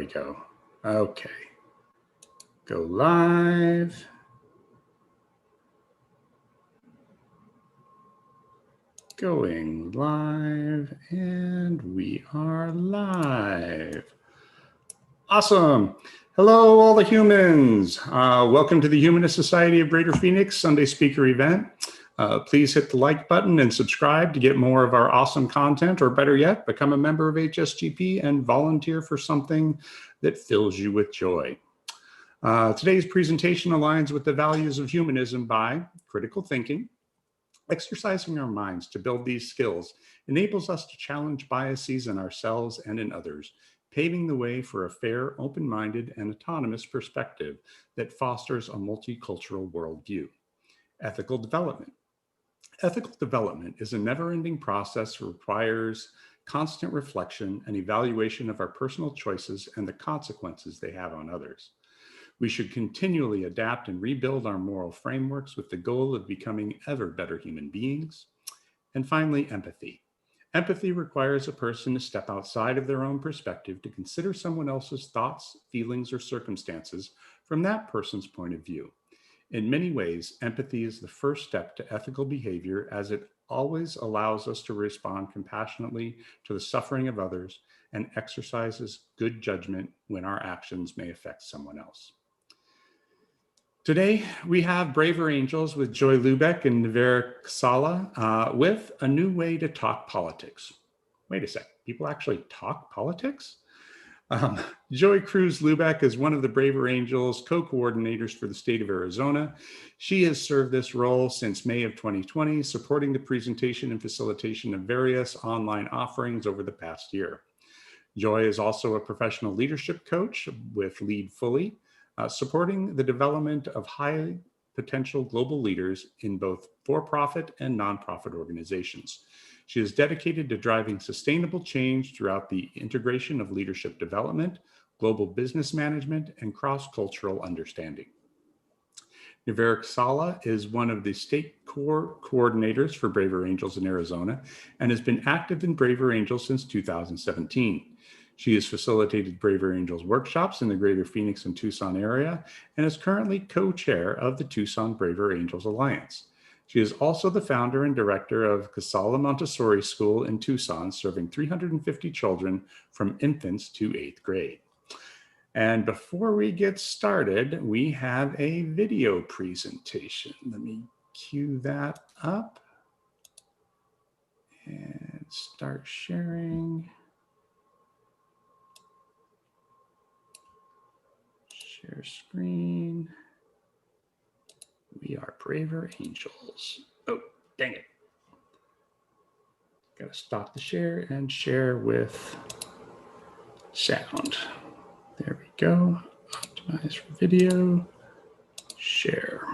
we go. Okay. Go live. Going live, and we are live. Awesome. Hello, all the humans. Welcome to the Humanist Society of Greater Phoenix Sunday Speaker event. Please hit the like button and subscribe to get more of our awesome content, or better yet, become a member of HSGP and volunteer for something that fills you with joy. Today's presentation aligns with the values of humanism by critical thinking. Exercising our minds to build these skills enables us to challenge biases in ourselves and in others, paving the way for a fair, open-minded, and autonomous perspective that fosters a multicultural worldview. Ethical development. Ethical development is a never-ending process that requires constant reflection and evaluation of our personal choices and the consequences they have on others. We should continually adapt and rebuild our moral frameworks with the goal of becoming ever better human beings. And finally, empathy. Empathy requires a person to step outside of their own perspective to consider someone else's thoughts, feelings, or circumstances from that person's point of view. In many ways, empathy is the first step to ethical behavior, as it always allows us to respond compassionately to the suffering of others and exercises good judgment when our actions may affect someone else. Today, we have Braver Angels with Joy Lubeck and Nivera Sala with a new way to talk politics. Wait a sec, people actually talk politics? Joy Cruz Lubeck is one of the Braver Angels co-coordinators for the state of Arizona. She has served this role since May of 2020, supporting the presentation and facilitation of various online offerings over the past year. Joy is also a professional leadership coach with Lead Fully, supporting the development of high potential global leaders in both for-profit and nonprofit organizations. She is dedicated to driving sustainable change throughout the integration of leadership development, global business management, and cross-cultural understanding. Nivera Sala is one of the state core coordinators for Braver Angels in Arizona and has been active in Braver Angels since 2017. She has facilitated Braver Angels workshops in the Greater Phoenix and Tucson area and is currently co-chair of the Tucson Braver Angels Alliance. She is also the founder and director of Casala Montessori School in Tucson, serving 350 children from infants to 8th grade. And before we get started, we have a video presentation. Let me cue that up and start sharing. Share screen. We are Braver Angels. Oh, dang it. Gotta stop the share and share with sound. There we go. Optimize for video. Share.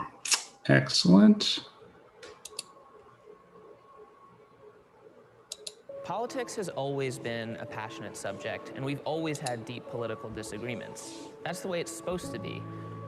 Excellent. Politics has always been a passionate subject, and we've always had deep political disagreements. That's the way it's supposed to be.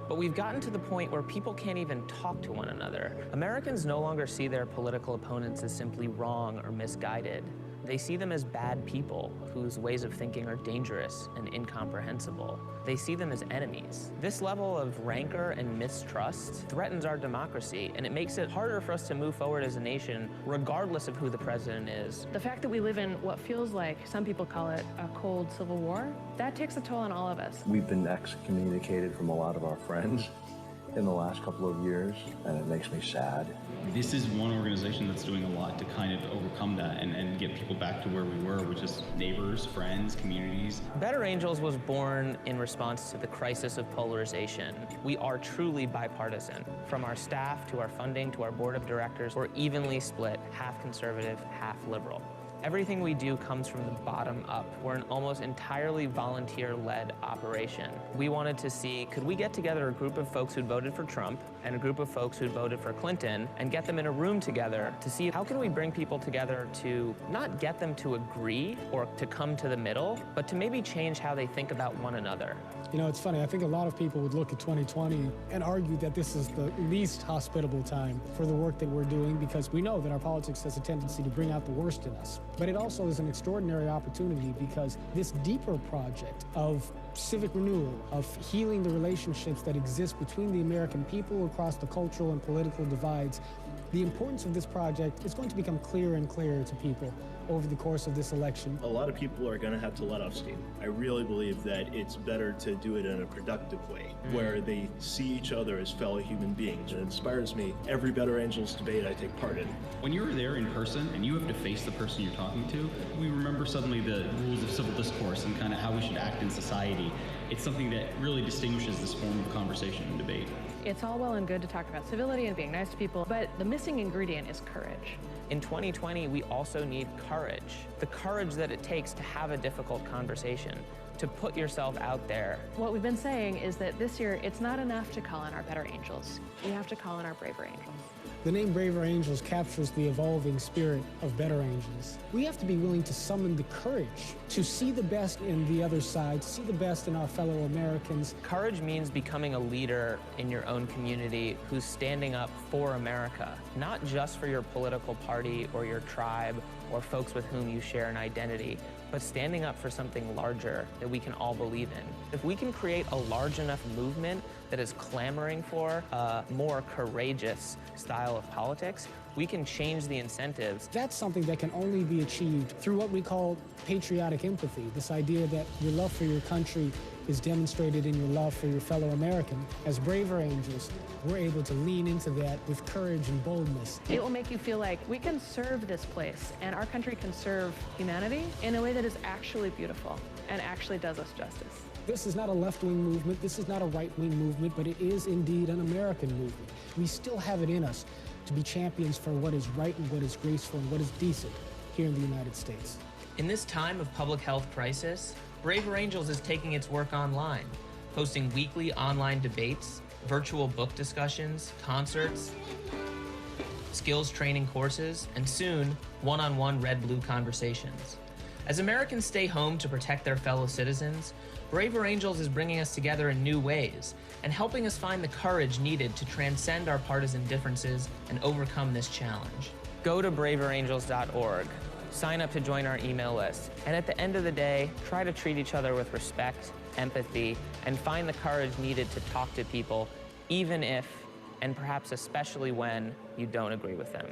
But we've gotten to the point where people can't even talk to one another. Americans no longer see their political opponents as simply wrong or misguided. They see them as bad people whose ways of thinking are dangerous and incomprehensible. They see them as enemies. This level of rancor and mistrust threatens our democracy, and it makes it harder for us to move forward as a nation, regardless of who the president is. The fact that we live in what feels like, some people call it a cold civil war, that takes a toll on all of us. We've been excommunicated from a lot of our friends in the last couple of years, and it makes me sad. This is one organization that's doing a lot to kind of overcome that and get people back to where we were, which is neighbors, friends, communities. Better Angels was born in response to the crisis of polarization. We are truly bipartisan. From our staff to our funding to our board of directors, we're evenly split, half conservative, half liberal. Everything we do comes from the bottom up. We're an almost entirely volunteer-led operation. We wanted to see, could we get together a group of folks who'd voted for Trump and a group of folks who'd voted for Clinton and get them in a room together to see how can we bring people together to not get them to agree or to come to the middle, but to maybe change how they think about one another. You know, it's funny, I think a lot of people would look at 2020 and argue that this is the least hospitable time for the work that we're doing, because we know that our politics has a tendency to bring out the worst in us. But it also is an extraordinary opportunity because this deeper project of civic renewal, of healing the relationships that exist between the American people across the cultural and political divides, the importance of this project is going to become clearer and clearer to people over the course of this election. A lot of people are going to have to let off steam. I really believe that it's better to do it in a productive way, where they see each other as fellow human beings. It inspires me. Every Better Angels debate I take part in. When you're there in person and you have to face the person you're talking to, we remember suddenly the rules of civil discourse and kind of how we should act in society. It's something that really distinguishes this form of conversation and debate. It's all well and good to talk about civility and being nice to people, but the missing ingredient is courage. In 2020, we also need courage. The courage that it takes to have a difficult conversation, to put yourself out there. What we've been saying is that this year, it's not enough to call in our better angels. We have to call in our braver angels. The name Braver Angels captures the evolving spirit of better angels. We have to be willing to summon the courage to see the best in the other side, to see the best in our fellow Americans. Courage means becoming a leader in your own community who's standing up for America, not just for your political party or your tribe or folks with whom you share an identity, but standing up for something larger that we can all believe in. If we can create a large enough movement that is clamoring for a more courageous style of politics, we can change the incentives. That's something that can only be achieved through what we call patriotic empathy, this idea that your love for your country is demonstrated in your love for your fellow American. As braver angels, we're able to lean into that with courage and boldness. It will make you feel like we can serve this place and our country can serve humanity in a way that is actually beautiful and actually does us justice. This is not a left-wing movement, this is not a right-wing movement, but it is indeed an American movement. We still have it in us to be champions for what is right and what is graceful and what is decent here in the United States. In this time of public health crisis, Braver Angels is taking its work online, hosting weekly online debates, virtual book discussions, concerts, skills training courses, and soon, one-on-one red-blue conversations. As Americans stay home to protect their fellow citizens, Braver Angels is bringing us together in new ways and helping us find the courage needed to transcend our partisan differences and overcome this challenge. Go to braverangels.org, sign up to join our email list, and at the end of the day, try to treat each other with respect, empathy, and find the courage needed to talk to people, even if, and perhaps especially when, you don't agree with them.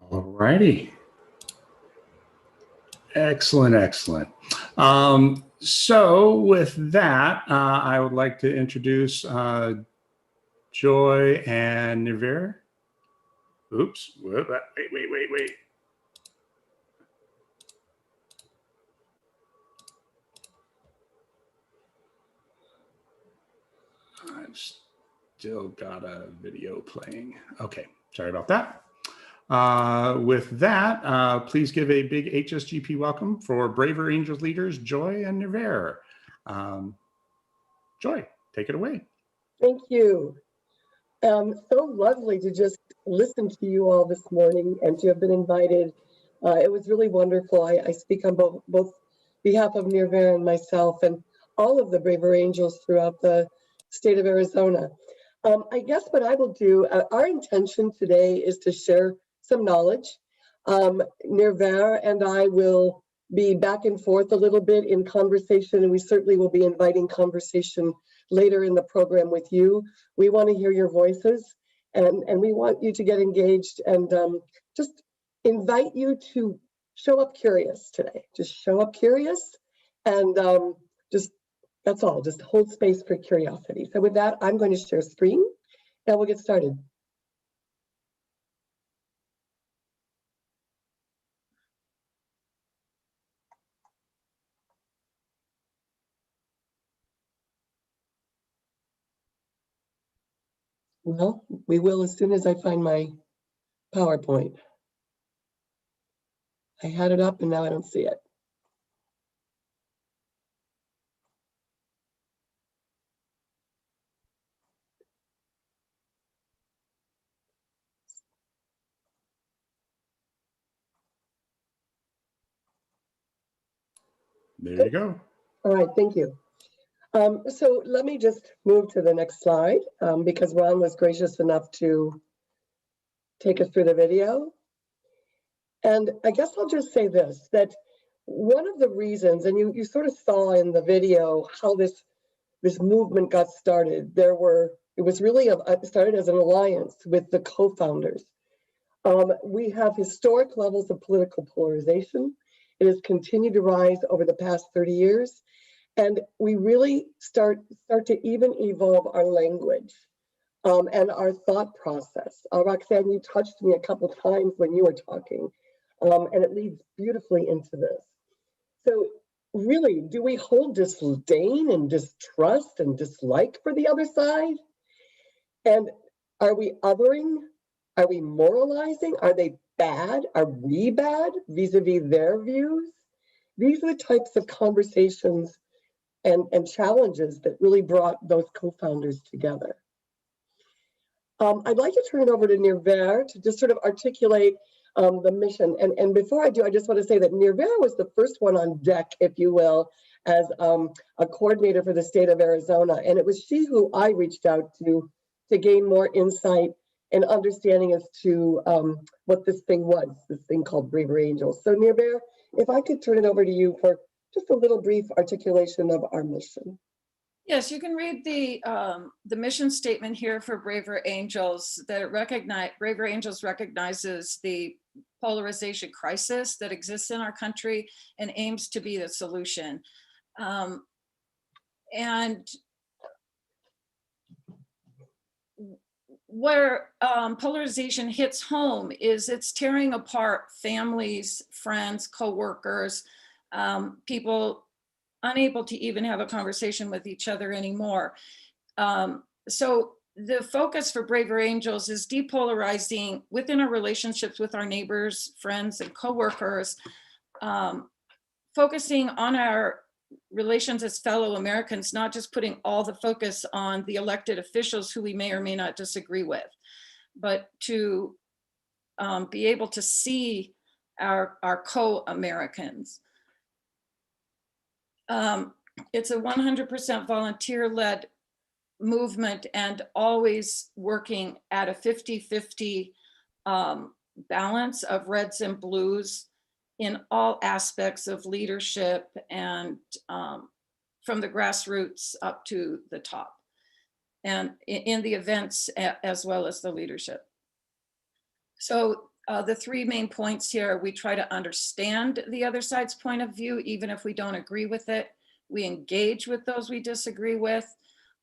All righty. Excellent, excellent. So with that, I would like to introduce Joy and Nivir. Oops, wait. I've still got a video playing. Okay, sorry about that. With that, please give a big HSGP welcome for Braver Angels leaders, Joy and Nivir. Joy, take it away. Thank you. So lovely to just listen to you all this morning and to have been invited. It was really wonderful. I speak on both behalf of Nivir and myself and all of the Braver Angels throughout the state of Arizona. I guess what I will do, our intention today is to share some knowledge. Nivir and I will be back and forth a little bit in conversation, and we certainly will be inviting conversation later in the program with you. We want to hear your voices, and we want you to get engaged and just invite you to show up curious today. Just show up curious and that's all, just hold space for curiosity. So with that, I'm going to share screen and we'll get started. Well, we will as soon as I find my PowerPoint. I had it up and now I don't see it. There you go. All right, thank you. So let me just move to the next slide because Ron was gracious enough to take us through the video. And I guess I'll just say this, that one of the reasons, and you sort of saw in the video how this movement got started. It was really started as an alliance with the co-founders. We have historic levels of political polarization. It has continued to rise over the past 30 years. And we really start to even evolve our language and our thought process. Roxanne, you touched me a couple times when you were talking, and it leads beautifully into this. So really, do we hold disdain and distrust and dislike for the other side? And are we othering? Are we moralizing? Are they bad? Are we bad vis-a-vis their views? These are the types of conversations and challenges that really brought those co-founders together. I'd like to turn it over to Nirver to just sort of articulate the mission. And before I do, I just want to say that Nirver was the first one on deck, if you will, as a coordinator for the state of Arizona. And it was she who I reached out to gain more insight and understanding as to what this thing called Bravery Angels. So Nirver, if I could turn it over to you for just a little brief articulation of our mission. Yes, you can read the mission statement here for Braver Angels. Braver Angels recognizes the polarization crisis that exists in our country and aims to be the solution. And where polarization hits home is it's tearing apart families, friends, coworkers, people unable to even have a conversation with each other anymore. So the focus for Braver Angels is depolarizing within our relationships with our neighbors, friends, and coworkers, focusing on our relations as fellow Americans, not just putting all the focus on the elected officials who we may or may not disagree with, but to be able to see our co-Americans. It's a 100% volunteer-led movement and always working at a 50-50 balance of reds and blues in all aspects of leadership and from the grassroots up to the top, and in the events as well as the leadership. So the three main points here: we try to understand the other side's point of view, even if we don't agree with it. We engage with those we disagree with,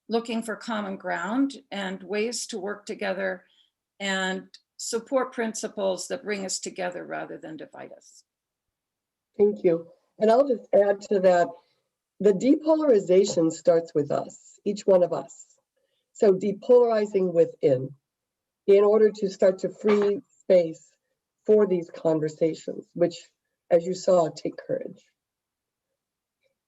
looking for common ground and ways to work together and support principles that bring us together rather than divide us. Thank you. And I'll just add to that, the depolarization starts with us, each one of us. So depolarizing within, in order to start to free space for these conversations, which, as you saw, take courage.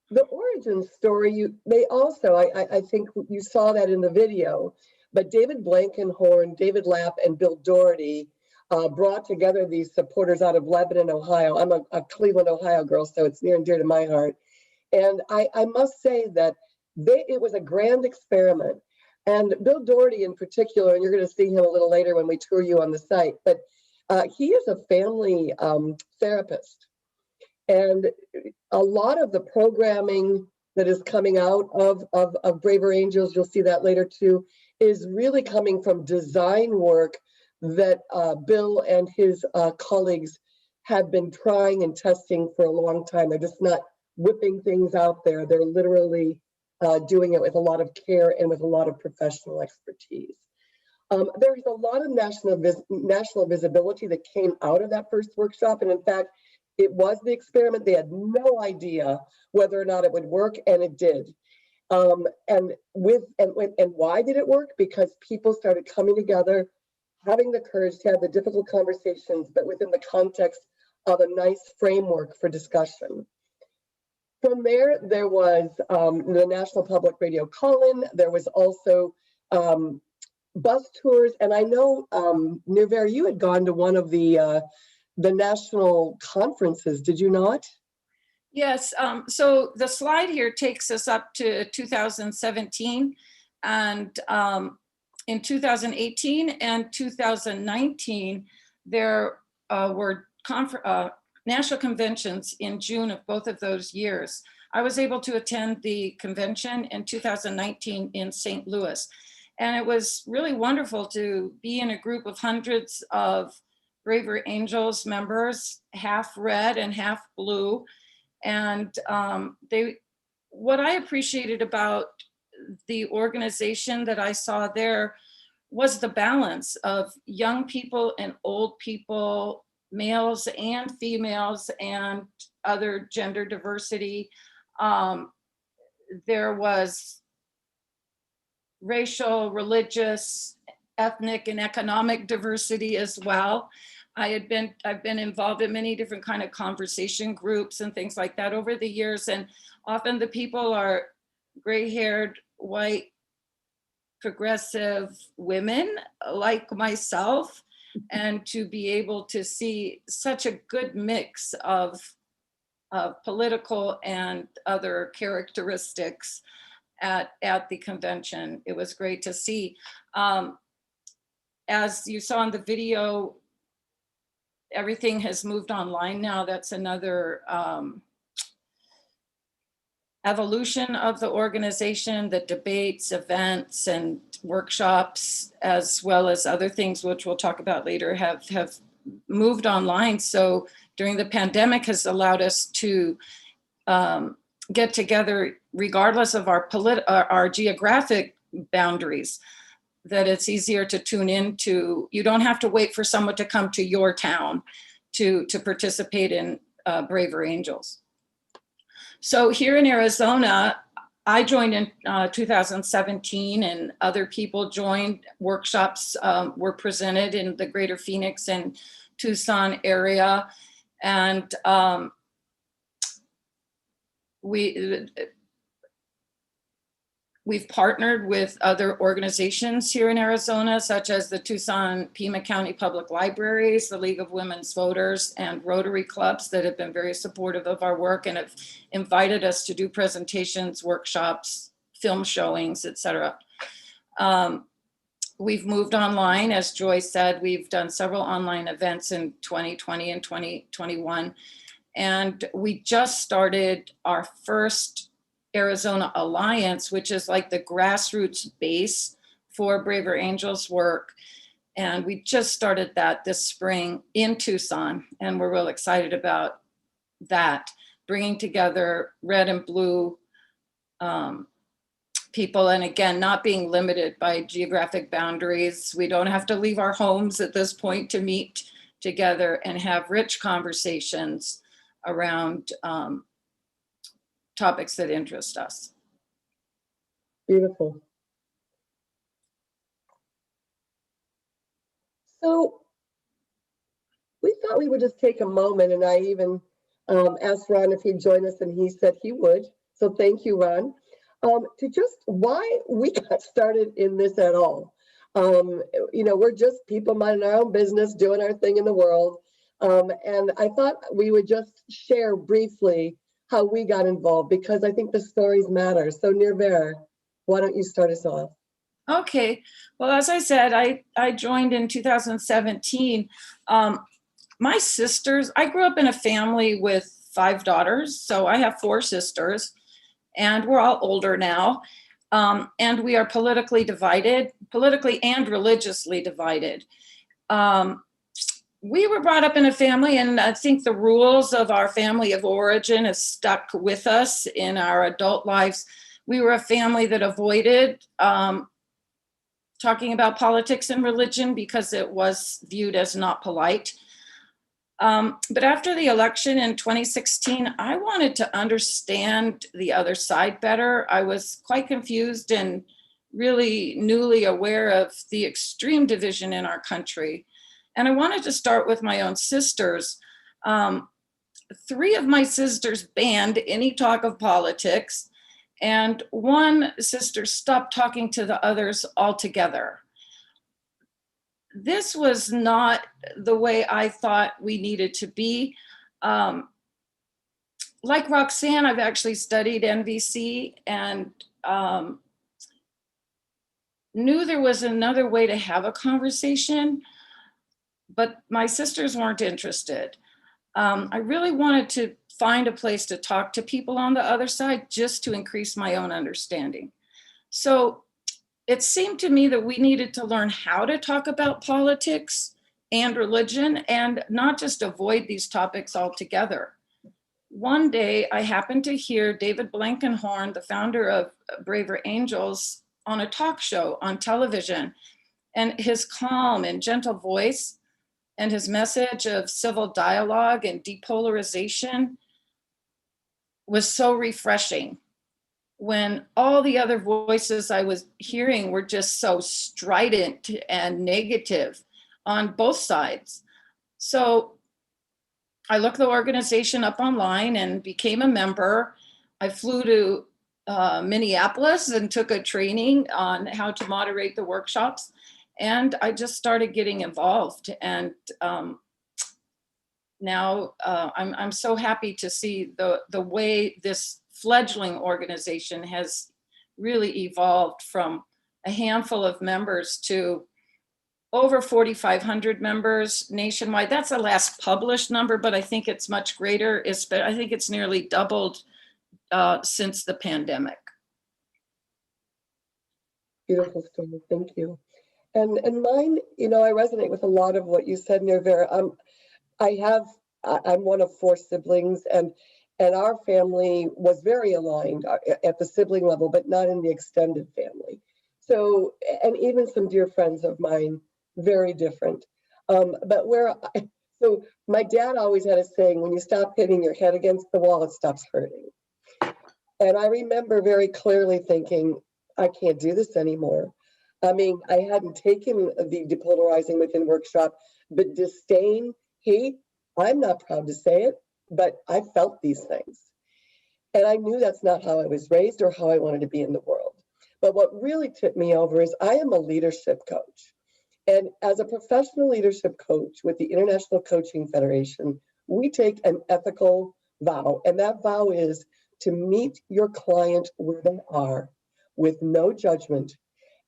The origin story, I think you saw that in the video, but David Blankenhorn, David Lapp, and Bill Doherty brought together these supporters out of Lebanon, Ohio. I'm a Cleveland, Ohio girl, so it's near and dear to my heart. And I must say that it was a grand experiment. And Bill Doherty in particular, and you're going to see him a little later when we tour you on the site, but he is a family therapist. And a lot of the programming that is coming out of Braver Angels, you'll see that later too, is really coming from design work that Bill and his colleagues have been trying and testing for a long time. They're just not whipping things out there. They're literally doing it with a lot of care and with a lot of professional expertise. There's a lot of national visibility that came out of that first workshop. And in fact, it was the experiment. They had no idea whether or not it would work, and it did. And why did it work? Because people started coming together, having the courage to have the difficult conversations, but within the context of a nice framework for discussion. From there, there was the National Public Radio call-in. There was also bus tours. And I know, Nirver, you had gone to one of the national conferences, did you not? Yes, so the slide here takes us up to 2017, and in 2018 and 2019, there were national conventions in June of both of those years. I was able to attend the convention in 2019 in St. Louis, and it was really wonderful to be in a group of hundreds of Braver Angels members, half red and half blue. And what I appreciated about the organization that I saw there was the balance of young people and old people, males and females, and other gender diversity. There was racial, religious, ethnic, and economic diversity as well. I've been involved in many different kind of conversation groups and things like that over the years. And often the people are gray-haired, white, progressive women like myself. And to be able to see such a good mix of political and other characteristics at the convention, it was great to see. As you saw in the video, everything has moved online now. That's another evolution of the organization. The debates, events, and workshops, as well as other things, which we'll talk about later, have moved online. So during the pandemic has allowed us to get together regardless of our geographic boundaries, that it's easier to tune into. You don't have to wait for someone to come to your town to participate in Braver Angels. So here in Arizona, I joined in 2017, and other people joined. Workshops were presented in the greater Phoenix and Tucson area. And we've partnered with other organizations here in Arizona, such as the Tucson Pima County Public Libraries, the League of Women's Voters, and Rotary Clubs that have been very supportive of our work and have invited us to do presentations, workshops, film showings, etc. We've moved online, as Joy said. We've done several online events in 2020 and 2021. And we just started our first Arizona Alliance, which is like the grassroots base for Braver Angels work. And we just started that this spring in Tucson. And we're real excited about that, bringing together red and blue people. And again, not being limited by geographic boundaries. We don't have to leave our homes at this point to meet together and have rich conversations around topics that interest us. Beautiful. So we thought we would just take a moment, and I even asked Ron if he'd join us, and he said he would. So thank you, Ron. To just why we got started in this at all. You know, we're just people minding our own business, doing our thing in the world. And I thought we would just share briefly how we got involved, because I think the stories matter. So Nirvera, why don't you start us off? Okay, well, as I said, I joined in 2017. My sisters, I grew up in a family with 5 daughters, so I have 4 sisters, and we're all older now. And we are politically divided, politically and religiously divided. We were brought up in a family, and I think the rules of our family of origin has stuck with us in our adult lives. We were a family that avoided talking about politics and religion because it was viewed as not polite. But after the election in 2016, I wanted to understand the other side better. I was quite confused and really newly aware of the extreme division in our country. And I wanted to start with my own sisters. 3 of my sisters banned any talk of politics, and 1 sister stopped talking to the others altogether. This was not the way I thought we needed to be. like Roxanne, I've actually studied NVC and knew there was another way to have a conversation, but my sisters weren't interested. I really wanted to find a place to talk to people on the other side just to increase my own understanding. So it seemed to me that we needed to learn how to talk about politics and religion and not just avoid these topics altogether. One day I happened to hear David Blankenhorn, the founder of Braver Angels, on a talk show on television, and his calm and gentle voice and his message of civil dialogue and depolarization was so refreshing, when all the other voices I was hearing were just so strident and negative on both sides. So I looked the organization up online and became a member. I flew to Minneapolis and took a training on how to moderate the workshops. And I just started getting involved. And now I'm so happy to see the way this fledgling organization has really evolved from a handful of members to over 4,500 members nationwide. That's the last published number, but I think it's much greater. I think it's nearly doubled since the pandemic. Beautiful story, thank you. And mine, I resonate with a lot of what you said, Nirvera. I'm one of 4 siblings, and our family was very aligned at the sibling level, but not in the extended family. So, and even some dear friends of mine, very different. So my dad always had a saying, when you stop hitting your head against the wall, it stops hurting. And I remember very clearly thinking, I can't do this anymore. I mean, I hadn't taken the depolarizing within workshop, but disdain, hate, I'm not proud to say it, but I felt these things. And I knew that's not how I was raised or how I wanted to be in the world. But what really tipped me over is I am a leadership coach. And as a professional leadership coach with the International Coaching Federation, we take an ethical vow. And that vow is to meet your client where they are with no judgment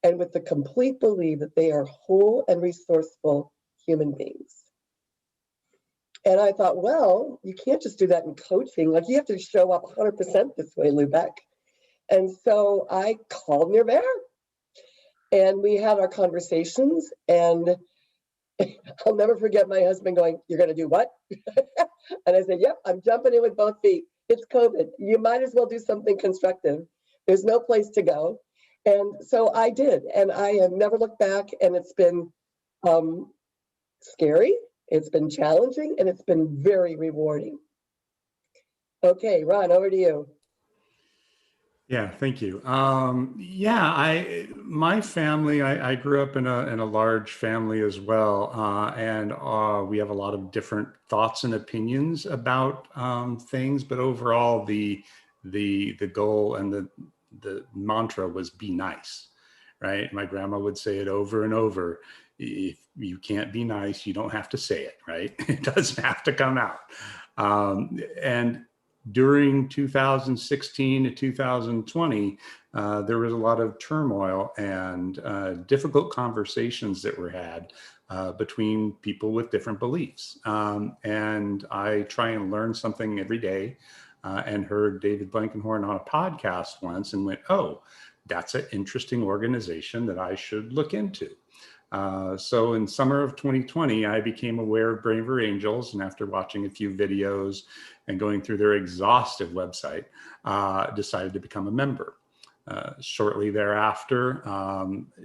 and with the complete belief that they are whole and resourceful human beings. And I thought, well, you can't just do that in coaching. Like, you have to show up 100% this way, Lubeck. And so I called Nirvera and we had our conversations, and I'll never forget my husband going, "You're going to do what?" And I said, "Yep, I'm jumping in with both feet. It's COVID. You might as well do something constructive. There's no place to go." And so I did, and I have never looked back, and it's been scary, it's been challenging, and it's been very rewarding. Okay, Ron, over to you. Yeah, thank you. My family, I grew up in a large family as well, and we have a lot of different thoughts and opinions about things. But overall, the goal and the mantra was be nice, right? My grandma would say it over and over. If you can't be nice, you don't have to say it, right? It doesn't have to come out. And during 2016 to 2020, there was a lot of turmoil and difficult conversations that were had between people with different beliefs. And I try and learn something every day, and heard David Blankenhorn on a podcast once and went, "Oh, that's an interesting organization that I should look into." So in summer of 2020, I became aware of Braver Angels, and after watching a few videos and going through their exhaustive website, decided to become a member. Shortly thereafter,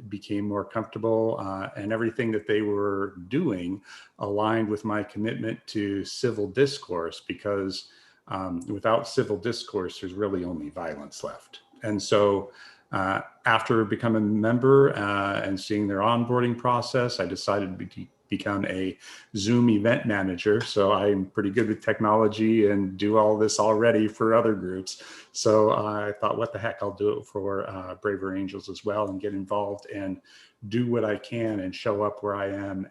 became more comfortable, and everything that they were doing aligned with my commitment to civil discourse, because without civil discourse, there's really only violence left. And so after becoming a member and seeing their onboarding process, I decided to become a Zoom event manager. So I'm pretty good with technology and do all this already for other groups. So I thought, what the heck, I'll do it for Braver Angels as well, and get involved and do what I can and show up where I am.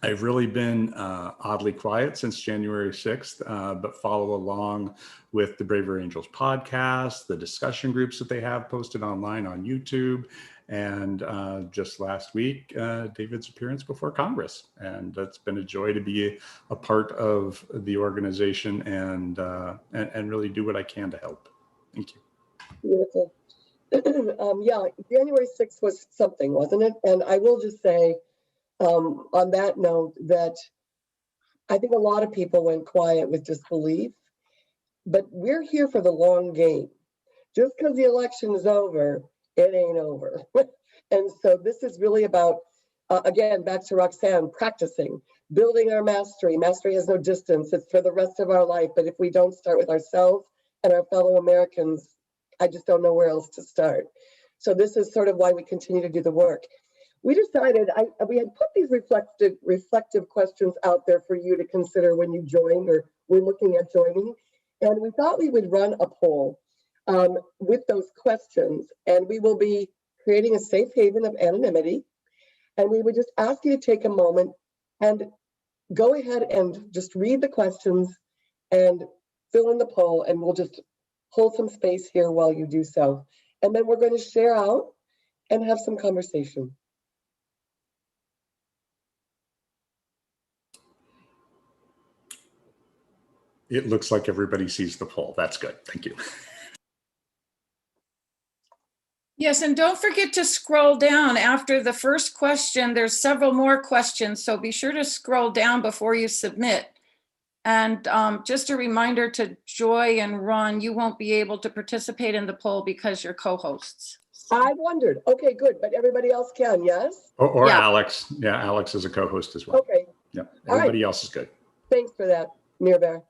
I've really been oddly quiet since January 6th, but follow along with the Braver Angels podcast, the discussion groups that they have posted online on YouTube, and just last week, David's appearance before Congress. And it's been a joy to be a part of the organization and really do what I can to help. Thank you. Beautiful. Yeah, January 6th was something, wasn't it? And I will just say, on that note, that I think a lot of people went quiet with disbelief, but we're here for the long game. Just because the election is over, it ain't over. And so this is really about, again, back to Roxanne, practicing, building our mastery. Mastery has no distance. It's for the rest of our life. But if we don't start with ourselves and our fellow Americans, I just don't know where else to start. So this is sort of why we continue to do the work. We decided, we had put these reflective questions out there for you to consider when you join or we're looking at joining. And we thought we would run a poll with those questions, and we will be creating a safe haven of anonymity. And we would just ask you to take a moment and go ahead and just read the questions and fill in the poll, and we'll just hold some space here while you do so. And then we're going to share out and have some conversation. It looks like everybody sees the poll. That's good. Thank you. Yes, and don't forget to scroll down after the first question. There's several more questions, so be sure to scroll down before you submit. And just a reminder to Joy and Ron, you won't be able to participate in the poll because you're co-hosts. I wondered. Okay, good. But everybody else can, yes? Or Yeah. Alex. Yeah, Alex is a co-host as well. Okay. Yep. All Everybody right. else is good. Thanks for that, Mirbear.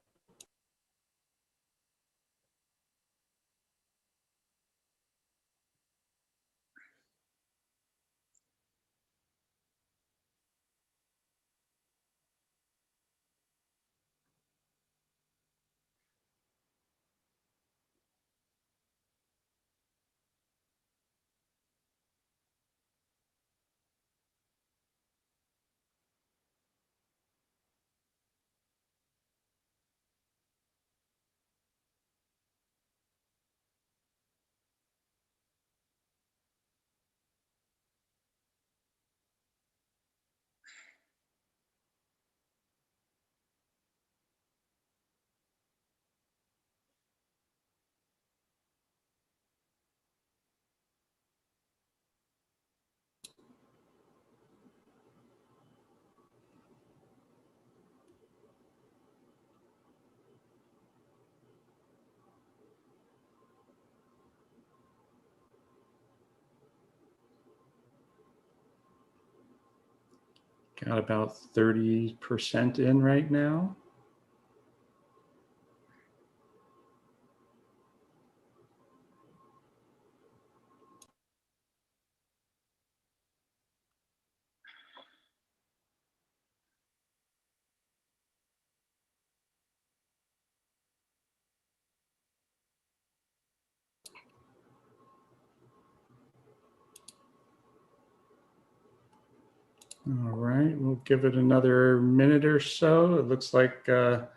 Got about 30% in right now. All right, we'll give it another minute or so. It looks like Diane's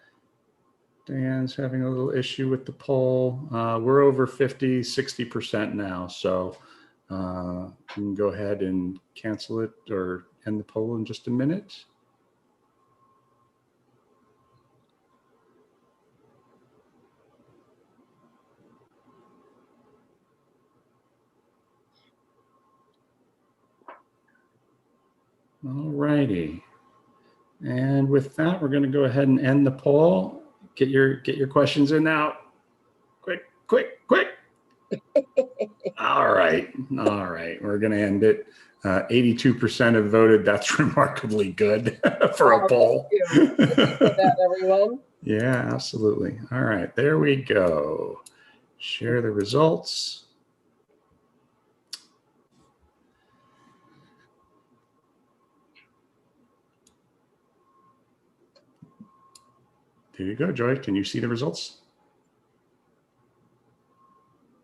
having a little issue with the poll. We're over 50, 60% now. So we can go ahead and cancel it or end the poll in just a minute. All righty. And with that, we're going to go ahead and end the poll. Get your questions in now. Quick, quick, quick. All right. All right. We're going to end it. 82% have voted. That's remarkably good for a poll. Thank you for that, everyone. Yeah, absolutely. All right. There we go. Share the results. There you go, Joy. Can you see the results?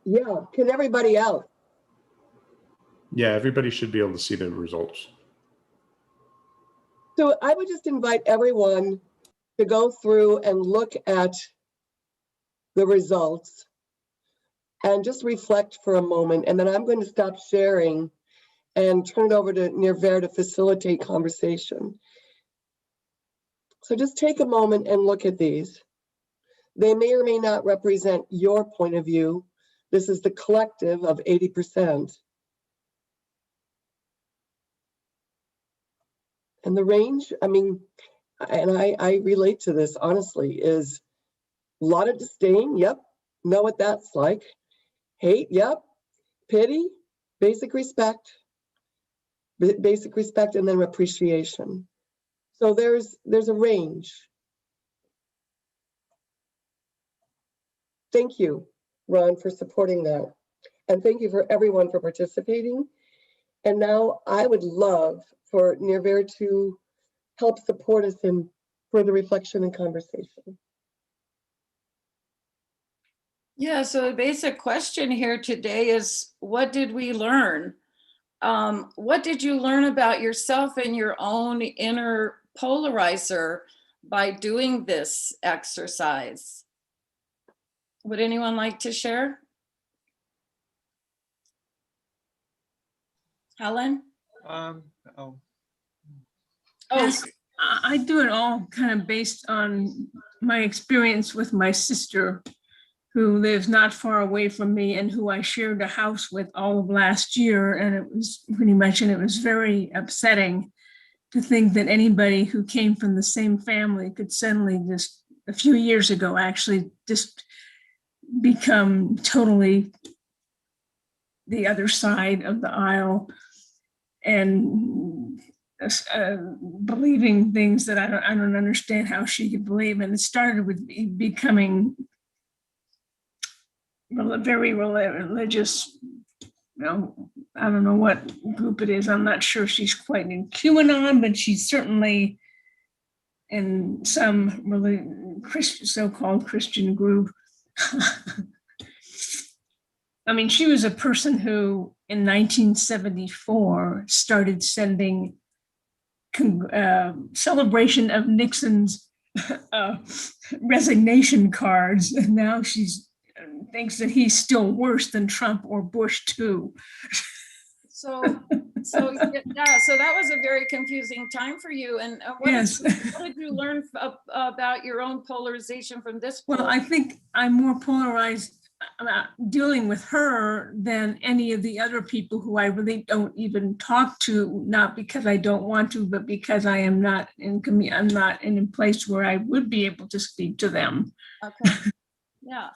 Yeah. Can everybody else? Yeah, everybody should be able to see the results. So I would just invite everyone to go through and look at the results and just reflect for a moment. And then I'm going to stop sharing and turn it over to Nirver to facilitate conversation. So just take a moment and look at these. They may or may not represent your point of view. This is the collective of 80%. And the range, I mean, and I relate to this honestly, is a lot of disdain. Yep, know what that's like. Hate, yep. Pity, basic respect, and then appreciation. So there's a range. Thank you, Ron, for supporting that. And thank you for everyone for participating. And now I would love for Nirver to help support us in further reflection and conversation. Yeah, so the basic question here today is, what did we learn? What did you learn about yourself and your own inner polarizer by doing this exercise? Would anyone like to share? Helen? Yes, I do it all kind of based on my experience with my sister, who lives not far away from me and who I shared a house with all of last year. And it was pretty much, and it was very upsetting to think that anybody who came from the same family could suddenly just a few years ago actually just become totally the other side of the aisle and believing things that I don't understand how she could believe. And it started with becoming very religious. You know, I don't know what group it is. I'm not sure she's quite in QAnon, but she's certainly in some so-called Christian group. I mean, she was a person who in 1974 started sending celebration of Nixon's resignation cards, and now she's thinks that he's still worse than Trump or Bush too. So that was a very confusing time for you. And what did you learn about your own polarization from this point? Well, I think I'm more polarized about dealing with her than any of the other people who I really don't even talk to, not because I don't want to, but because I am not in a place where I would be able to speak to them. Okay. Yeah.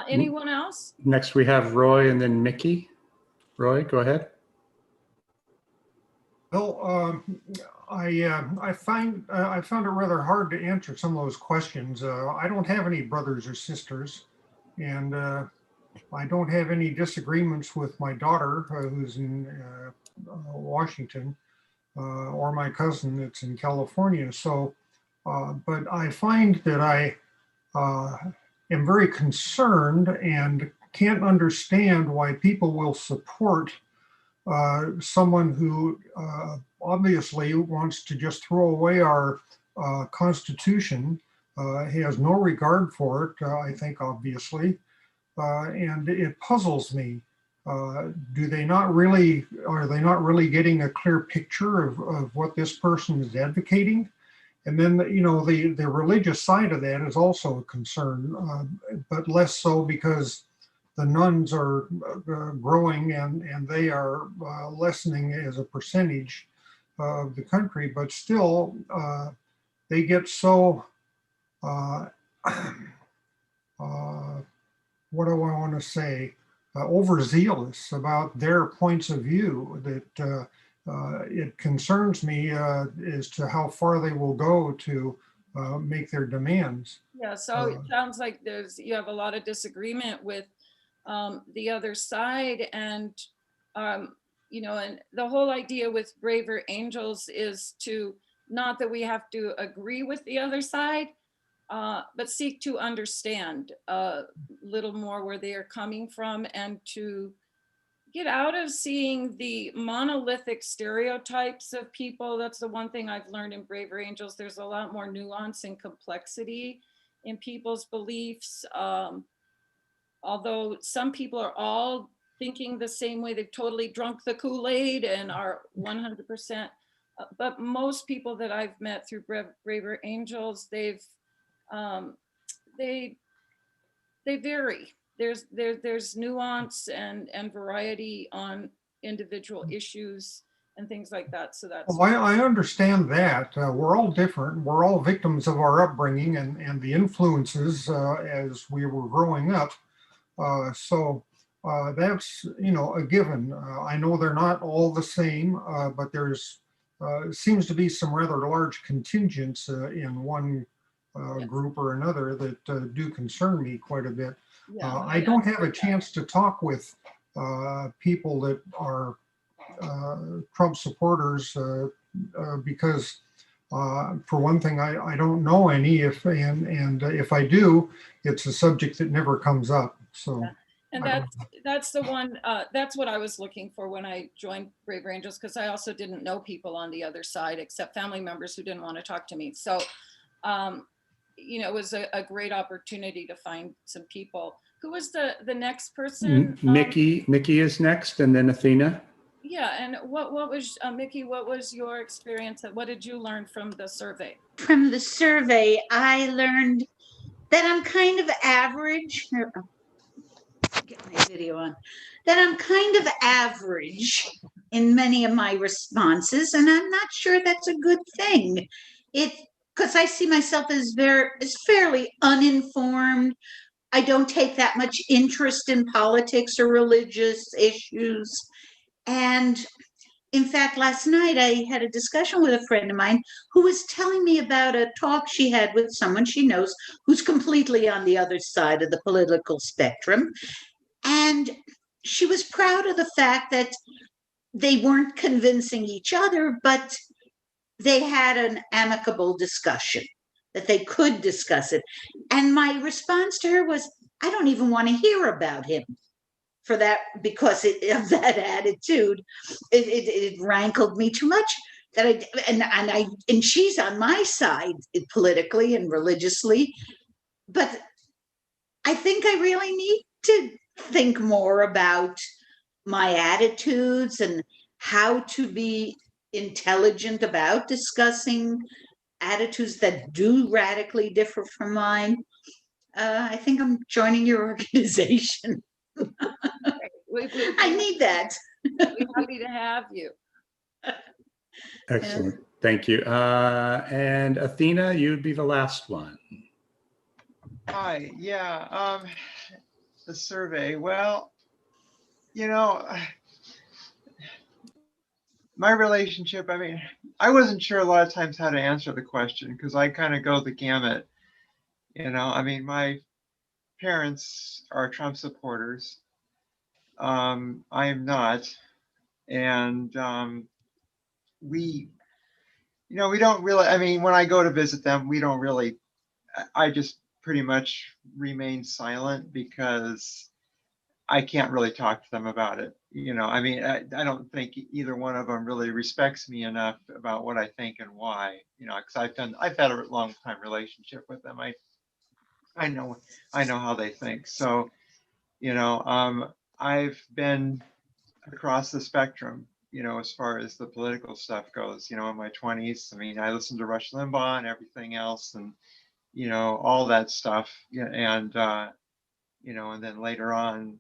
Anyone else? Next we have Roy and then Mickey. Roy, go ahead. Well, I found it rather hard to answer some of those questions. I don't have any brothers or sisters, and I don't have any disagreements with my daughter, who's in Washington, or my cousin that's in California. So, but I find that I am very concerned and can't understand why people will support someone who obviously wants to just throw away our Constitution. He has no regard for it, I think, obviously, and it puzzles me. Are they not really getting a clear picture of what this person is advocating? And then, you know, the religious side of that is also a concern, but less so because the nuns are growing and they are lessening as a percentage of the country, but still they get so, what do I want to say, overzealous about their points of view that it concerns me as to how far they will go to make their demands. Yeah, so it sounds like you have a lot of disagreement with the other side, and you know, and the whole idea with Braver Angels is to, not that we have to agree with the other side, but seek to understand a little more where they are coming from, and to get out of seeing the monolithic stereotypes of people. That's the one thing I've learned in Braver Angels. There's a lot more nuance and complexity in people's beliefs. Although some people are all thinking the same way, they've totally drunk the Kool-Aid and are 100%. But most people that I've met through Braver Angels, they vary. There's nuance and variety on individual issues and things like that. So that's. Well, I understand that. We're all different. We're all victims of our upbringing and the influences as we were growing up. So that's, a given. I know they're not all the same, but there's seems to be some rather large contingents in one group or another that do concern me quite a bit. Yeah, I don't have a chance to talk with people that are Trump supporters because for one thing, I don't know any, and if I do, it's a subject that never comes up. So. Yeah. And that's the one, that's what I was looking for when I joined Braver Angels, because I also didn't know people on the other side except family members who didn't want to talk to me. So, it was a great opportunity to find some people. Who was the next person? Mickey is next, and then Athena. Yeah, and what was, Mickey, what was your experience? What did you learn from the survey? From the survey, I learned that I'm kind of average. Get my video on. That I'm kind of average in many of my responses, and I'm not sure that's a good thing. Because I see myself as fairly uninformed. I don't take that much interest in politics or religious issues. And in fact, last night I had a discussion with a friend of mine who was telling me about a talk she had with someone she knows who's completely on the other side of the political spectrum. And she was proud of the fact that they weren't convincing each other, but they had an amicable discussion, that they could discuss it. And my response to her was, I don't even want to hear about him for that, because of that attitude. It rankled me too much. And she's on my side politically and religiously, but I think I really need to think more about my attitudes and how to be intelligent about discussing attitudes that do radically differ from mine. I think I'm joining your organization. I need that. We're happy to have you. Excellent. Thank you. And Athena, you'd be the last one. Hi. Yeah. The survey. Well, my relationship, I wasn't sure a lot of times how to answer the question because I kind of go the gamut. My parents are Trump supporters. I am not. And we don't really, when I go to visit them, we don't really, I just pretty much remain silent because I can't really talk to them about it. I don't think either one of them really respects me enough about what I think and why, because I've had a long time relationship with them. I know how they think. So, I've been across the spectrum, as far as the political stuff goes, in my 20s. I listened to Rush Limbaugh and everything else and, all that stuff. And then later on,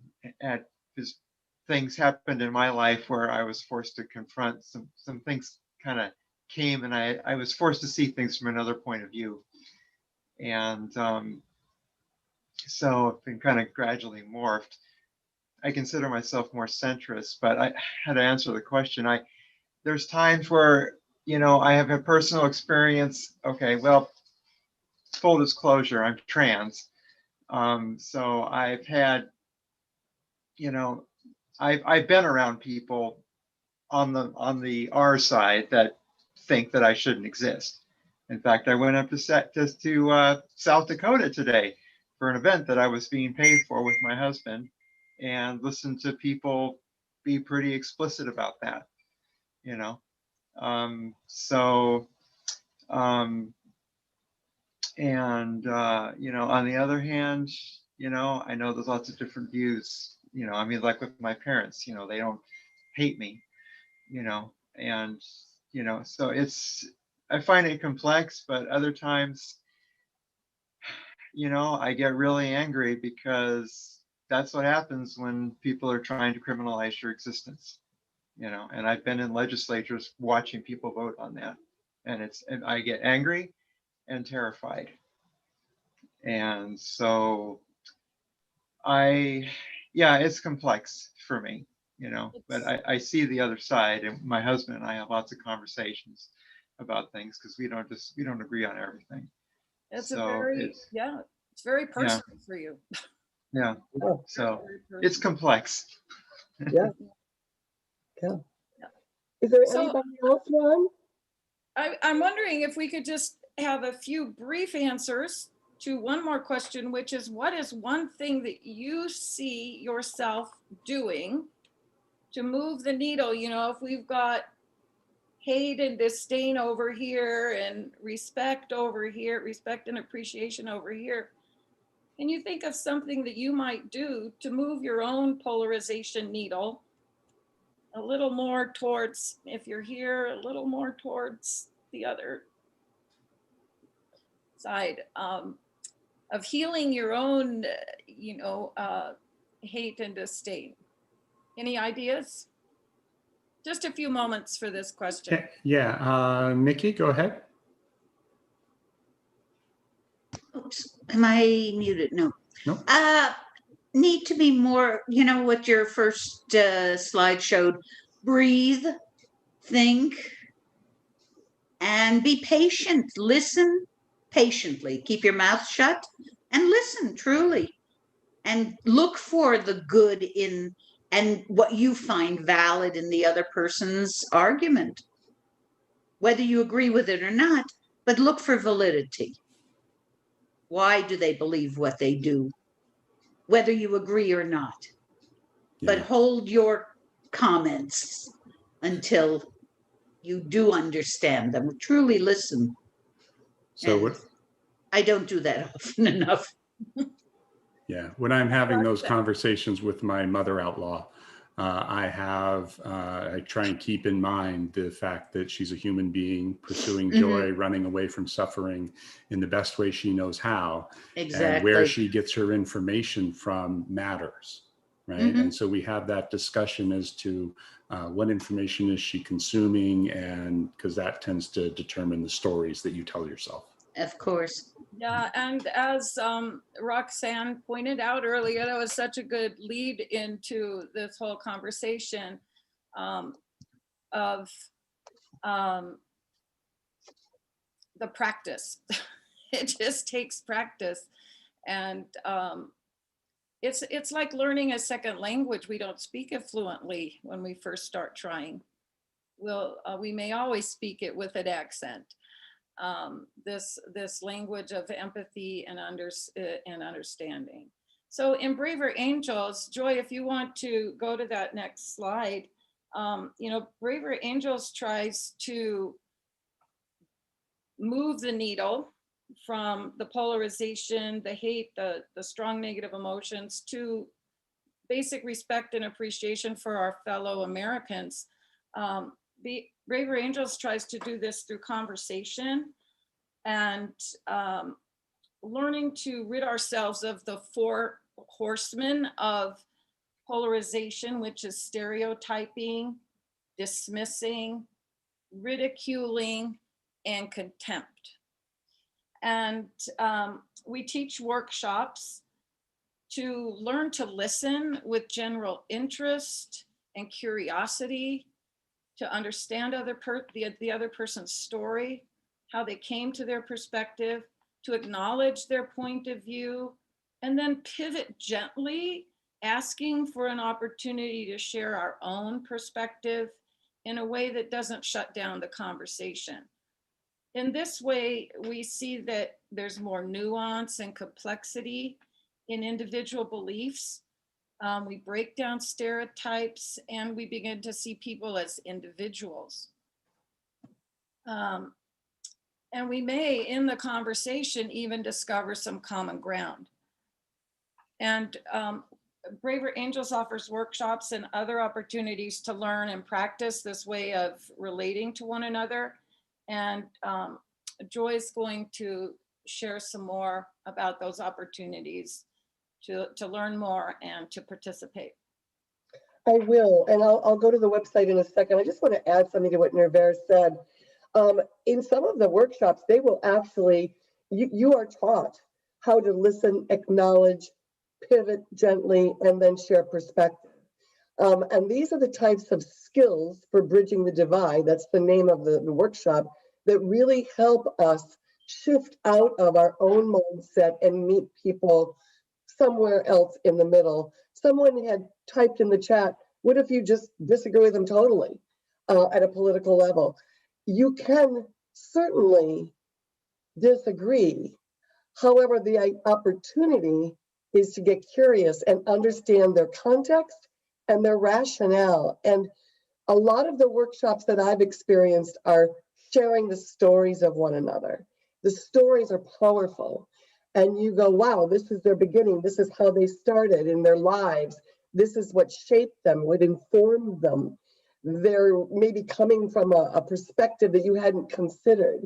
things happened in my life where I was forced to confront some things kind of came, and I was forced to see things from another point of view. And so I've been kind of gradually morphed. I consider myself more centrist, but I had to answer the question. There's times where, I have a personal experience. Okay, well, full disclosure, I'm trans. So I've had, I've been around people on the R side that think that I shouldn't exist. In fact, I went up to South Dakota today for an event that I was being paid for with my husband, and listened to people be pretty explicit about that, you know. You know, on the other hand, you know, I know there's lots of different views, you know, I mean, like with my parents, you know, they don't hate me, you know, and, you know, so I find it complex, but other times, you know, I get really angry because that's what happens when people are trying to criminalize your existence, you know, and I've been in legislatures watching people vote on that, and I get angry and terrified. And so yeah, it's complex for me, you know, but I see the other side, and my husband and I have lots of conversations about things because we don't agree on everything. It's So it's very personal for you. Yeah, so it's complex. Yeah. Yeah. Is there anybody else, Ron? I'm wondering if we could just have a few brief answers to one more question, which is, what is one thing that you see yourself doing to move the needle? You know, if we've got hate and disdain over here and respect over here, respect and appreciation over here, can you think of something that you might do to move your own polarization needle a little more towards, if you're here, a little more towards the other side, of healing your own, you know, hate and disdain? Any ideas? Just a few moments for this question. Yeah, Nikki, go ahead. Oops, am I muted? No. No. Need to be more, you know, what your first slide showed, breathe, think, and be patient. Listen patiently. Keep your mouth shut and listen truly. And look for the good in and what you find valid in the other person's argument, whether you agree with it or not, but look for validity. Why do they believe what they do, whether you agree or not? Yeah. But hold your comments until you do understand them. Truly listen. So I don't do that often enough. Yeah, when I'm having those conversations with my mother outlaw, I try and keep in mind the fact that she's a human being pursuing joy, running away from suffering in the best way she knows how. Exactly. And where she gets her information from matters, right? And so we have that discussion as to what information is she consuming, and because that tends to determine the stories that you tell yourself. Of course. Yeah, and as Roxanne pointed out earlier, that was such a good lead into this whole conversation of the practice. It just takes practice, and it's like learning a second language. We don't speak it fluently when we first start trying. We may always speak it with an accent. This language of empathy and understanding. So in Braver Angels, Joy, if you want to go to that next slide, you know, Braver Angels tries to move the needle from the polarization, the hate, the strong negative emotions, to basic respect and appreciation for our fellow Americans. Braver Angels tries to do this through conversation and learning to rid ourselves of the 4 horsemen of polarization, which is stereotyping, dismissing, ridiculing, and contempt. And we teach workshops to learn to listen with general interest and curiosity, to understand the other person's story, how they came to their perspective, to acknowledge their point of view, and then pivot gently, asking for an opportunity to share our own perspective in a way that doesn't shut down the conversation. In this way, we see that there's more nuance and complexity in individual beliefs, We break down stereotypes and we begin to see people as individuals. And we may, in the conversation, even discover some common ground. And Braver Angels offers workshops and other opportunities to learn and practice this way of relating to one another. And Joy is going to share some more about those opportunities to learn more and to participate. I will, and I'll go to the website in a second. I just want to add something to what Nirvera said. In some of the workshops, they will actually, you are taught how to listen, acknowledge, pivot gently, and then share perspective. And these are the types of skills for bridging the divide, that's the name of the workshop, that really help us shift out of our own mindset and meet people somewhere else in the middle. Someone had typed in the chat, what if you just disagree with them totally at a political level? You can certainly disagree. However, the opportunity is to get curious and understand their context and their rationale. And a lot of the workshops that I've experienced are sharing the stories of one another. The stories are powerful. And you go, wow, this is their beginning. This is how they started in their lives. This is what shaped them, what informed them. They're maybe coming from a perspective that you hadn't considered.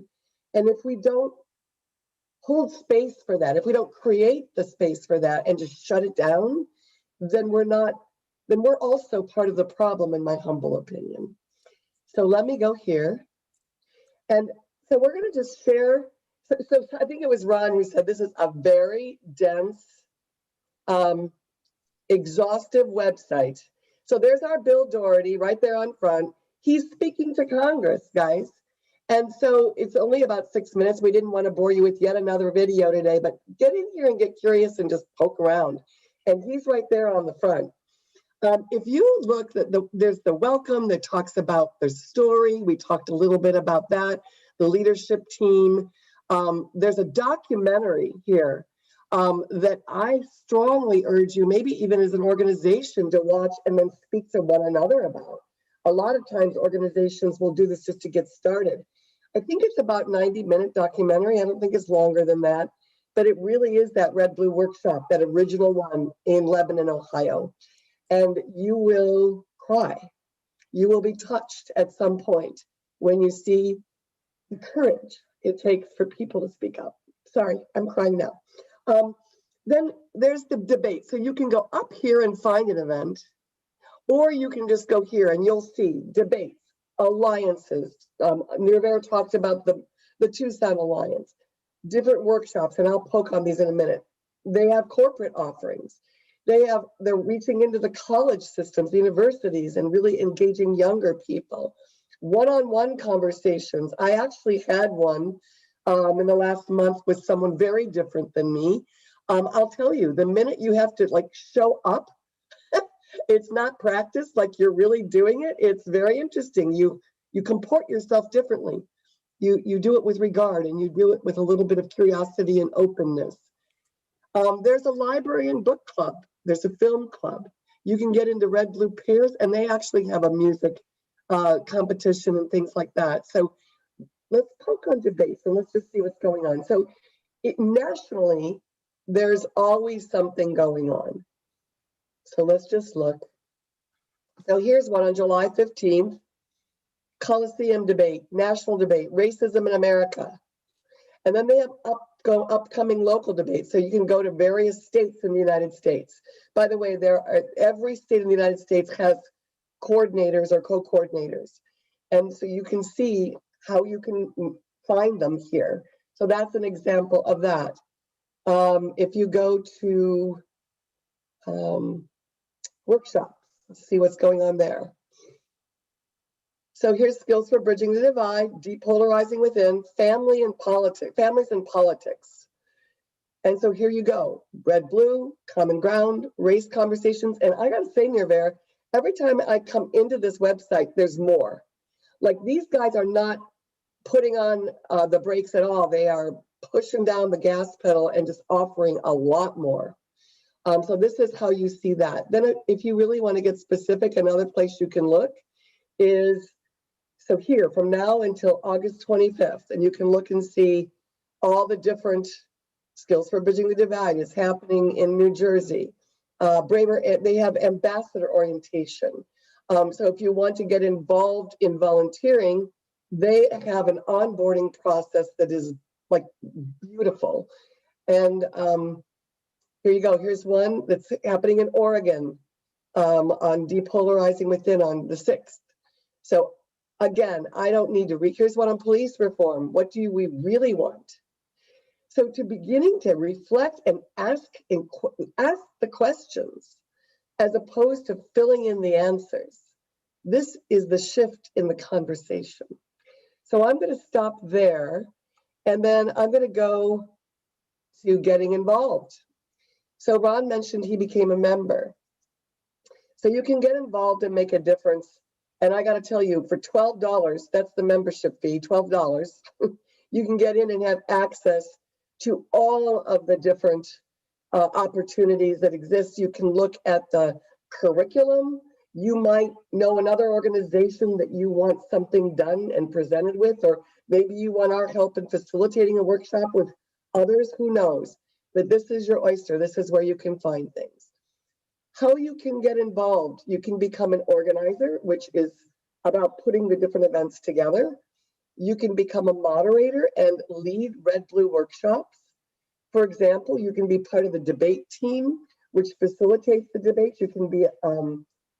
And if we don't hold space for that, if we don't create the space for that and just shut it down, then we're also part of the problem, in my humble opinion. So let me go here. And so we're going to just share. So I think it was Ron who said this is a very dense, exhaustive website. So there's our Bill Doherty right there on front. He's speaking to Congress, guys. And so it's only about 6 minutes. We didn't want to bore you with yet another video today, but get in here and get curious and just poke around. And he's right there on the front. If you look, there's the welcome that talks about the story. We talked a little bit about that, the leadership team. There's a documentary here that I strongly urge you, maybe even as an organization, to watch and then speak to one another about. A lot of times organizations will do this just to get started. I think it's about 90-minute documentary. I don't think it's longer than that, but it really is that Red Blue workshop, that original one in Lebanon, Ohio. And you will cry. You will be touched at some point when you see the courage it takes for people to speak up. Sorry, I'm crying now. Then there's the debate. So you can go up here and find an event, or you can just go here and you'll see debates, alliances. Nirvera talked about the Tucson Alliance, different workshops, and I'll poke on these in a minute. They have corporate offerings. They're reaching into the college systems, universities, and really engaging younger people. One-on-one conversations. I actually had one in the last month with someone very different than me. I'll tell you, the minute you have to show up, it's not practice, like you're really doing it. It's very interesting. You comport yourself differently. You do it with regard, and you do it with a little bit of curiosity and openness. There's a library and book club. There's a film club. You can get into Red Blue Pairs, and they actually have a music competition and things like that. So let's poke on debates and let's just see what's going on. So nationally, there's always something going on. So let's just look. So here's one on July 15th, Coliseum debate, national debate, racism in America. And then they have upcoming local debates. So you can go to various states in the United States. By the way, every state in the United States has coordinators or co-coordinators. And so you can see how you can find them here. So that's an example of that. If you go to workshops, let's see what's going on there. So here's skills for bridging the divide, depolarizing within, families and politics. And so here you go, red, blue, common ground, race conversations. And I gotta say, Nirvera, every time I come into this website, there's more. Like, these guys are not putting on the brakes at all. They are pushing down the gas pedal and just offering a lot more. So this is how you see that. Then if you really want to get specific, another place you can look is, so here from now until August 25th, and you can look and see all the different skills for bridging the divide is happening in New Jersey. They have ambassador orientation. So if you want to get involved in volunteering, they have an onboarding process that is like beautiful. And here you go. Here's one that's happening in Oregon on depolarizing within on the 6th. So again, I don't need to read. Here's one on police reform. What do we really want? So to beginning to reflect and ask the questions as opposed to filling in the answers. This is the shift in the conversation. So I'm going to stop there, and then I'm going to go to getting involved. So Ron mentioned he became a member. So you can get involved and make a difference. And I got to tell you, for $12, that's the membership fee, $12, you can get in and have access to all of the different opportunities that exist. You can look at the curriculum. You might know another organization that you want something done and presented with, or maybe you want our help in facilitating a workshop with others, who knows? But this is your oyster. This is where you can find things. How you can get involved. You can become an organizer, which is about putting the different events together. You can become a moderator and lead red-blue workshops. For example, you can be part of the debate team, which facilitates the debates. You can be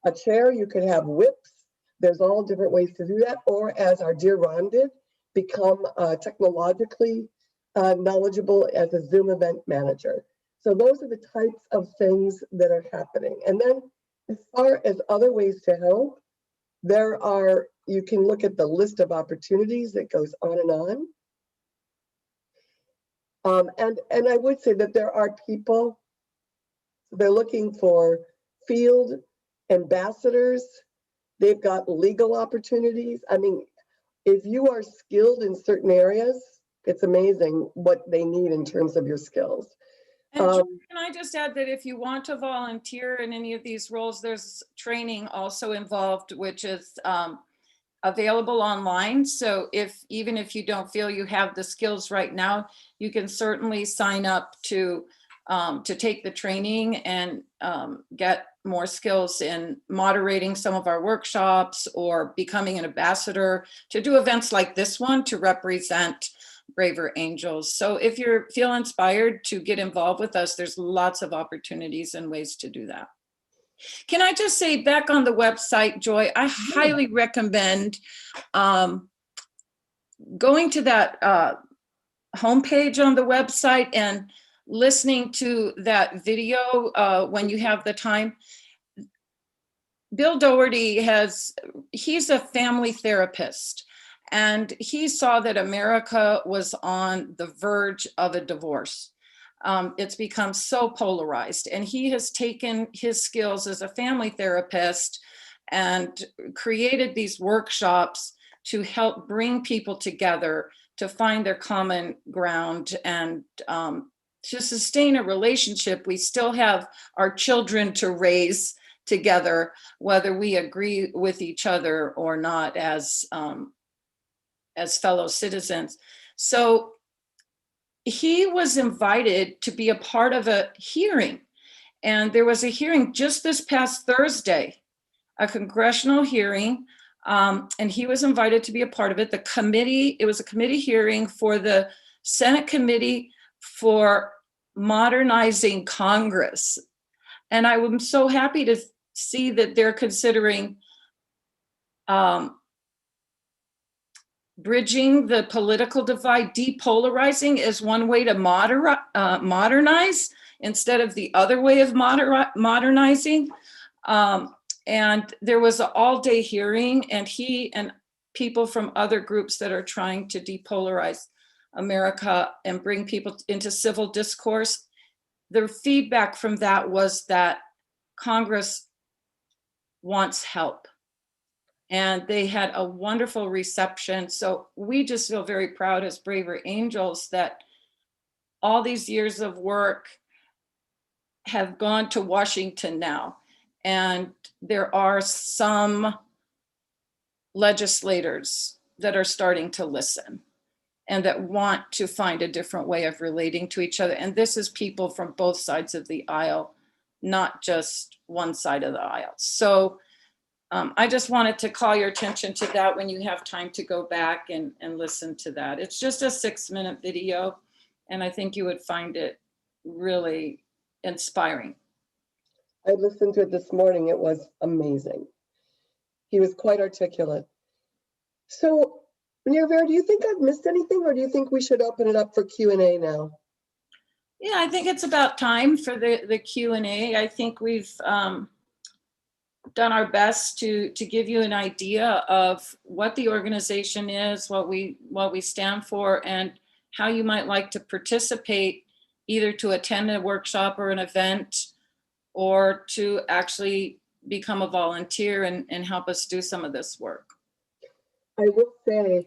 a chair, you can have whips. There's all different ways to do that. Or as our dear Ron did, become technologically knowledgeable as a Zoom event manager. So those are the types of things that are happening. And then as far as other ways to help, you can look at the list of opportunities that goes on and on. And I would say that there are people, they're looking for field ambassadors. They've got legal opportunities. I mean, if you are skilled in certain areas, it's amazing what they need in terms of your skills. And can I just add that if you want to volunteer in any of these roles, there's training also involved, which is available online. So even if you don't feel you have the skills right now, you can certainly sign up to take the training and get more skills in moderating some of our workshops or becoming an ambassador to do events like this one to represent Braver Angels. So if you feel inspired to get involved with us, there's lots of opportunities and ways to do that. Can I just say, back on the website, Joy, I highly recommend going to that homepage on the website and listening to that video when you have the time. Bill Doherty he's a family therapist, and he saw that America was on the verge of a divorce. It's become so polarized, and he has taken his skills as a family therapist and created these workshops to help bring people together to find their common ground and to sustain a relationship. We still have our children to raise together, whether we agree with each other or not as fellow citizens. So he was invited to be a part of a hearing. And there was a hearing just this past Thursday, a congressional hearing, and he was invited to be a part of it. It was a committee hearing for the Senate Committee for Modernizing Congress. And I am so happy to see that they're considering bridging the political divide, depolarizing is one way to modernize instead of the other way of modernizing. And there was an all-day hearing, and he and people from other groups that are trying to depolarize America and bring people into civil discourse. The feedback from that was that Congress wants help. And they had a wonderful reception. So we just feel very proud as Braver Angels that all these years of work have gone to Washington now, and there are some legislators that are starting to listen and that want to find a different way of relating to each other. And this is people from both sides of the aisle, not just one side of the aisle. So I just wanted to call your attention to that when you have time to go back and listen to that. It's just a 6-minute video, and I think you would find it really inspiring. I listened to it this morning. It was amazing. He was quite articulate. So, Nirvera, do you think I've missed anything, or do you think we should open it up for Q&A now? Yeah, I think it's about time for the Q&A. I think we've done our best to give you an idea of what the organization is, what we stand for, and how you might like to participate, either to attend a workshop or an event, or to actually become a volunteer and help us do some of this work. I will say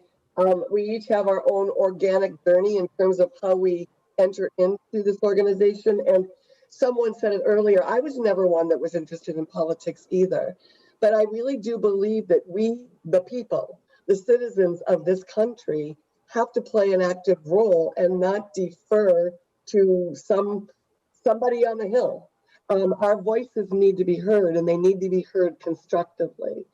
we each have our own organic journey in terms of how we enter into this organization. And someone said it earlier, I was never one that was interested in politics either. But I really do believe that we, the people, the citizens of this country, have to play an active role and not defer to somebody on the hill. Our voices need to be heard, and they need to be heard constructively.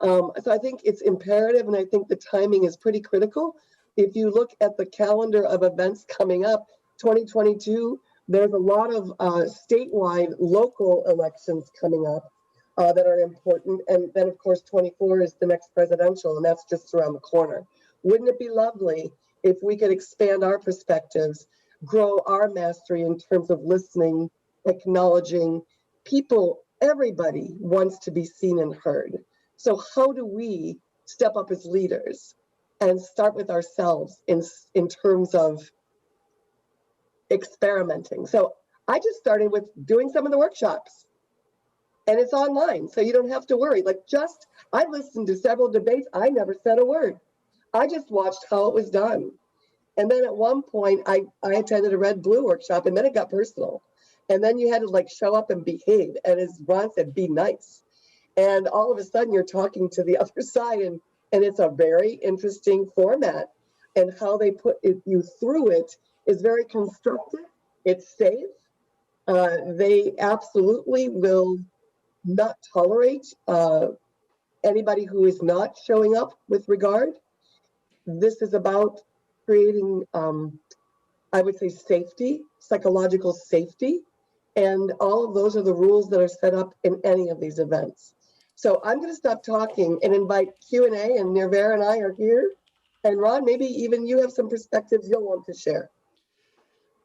So I think it's imperative, and I think the timing is pretty critical. If you look at the calendar of events coming up, 2022, there's a lot of statewide local elections coming up that are important. And then, of course, 24 is the next presidential, and that's just around the corner. Wouldn't it be lovely if we could expand our perspectives, grow our mastery in terms of listening, acknowledging people? Everybody wants to be seen and heard. So how do we step up as leaders and start with ourselves in terms of experimenting? So I just started with doing some of the workshops, and it's online, so you don't have to worry. I listened to several debates. I never said a word. I just watched how it was done. And then at one point I attended a red blue workshop, and then it got personal. And then you had to show up and behave. And as Ron said, be nice. And all of a sudden you're talking to the other side, and it's a very interesting format, and how they put you through it is very constructive. It's safe. They absolutely will not tolerate anybody who is not showing up with regard. This is about creating, I would say, safety, psychological safety. And all of those are the rules that are set up in any of these events. So I'm going to stop talking and invite Q&A, and Nirvera and I are here. And Ron, maybe even you have some perspectives you'll want to share.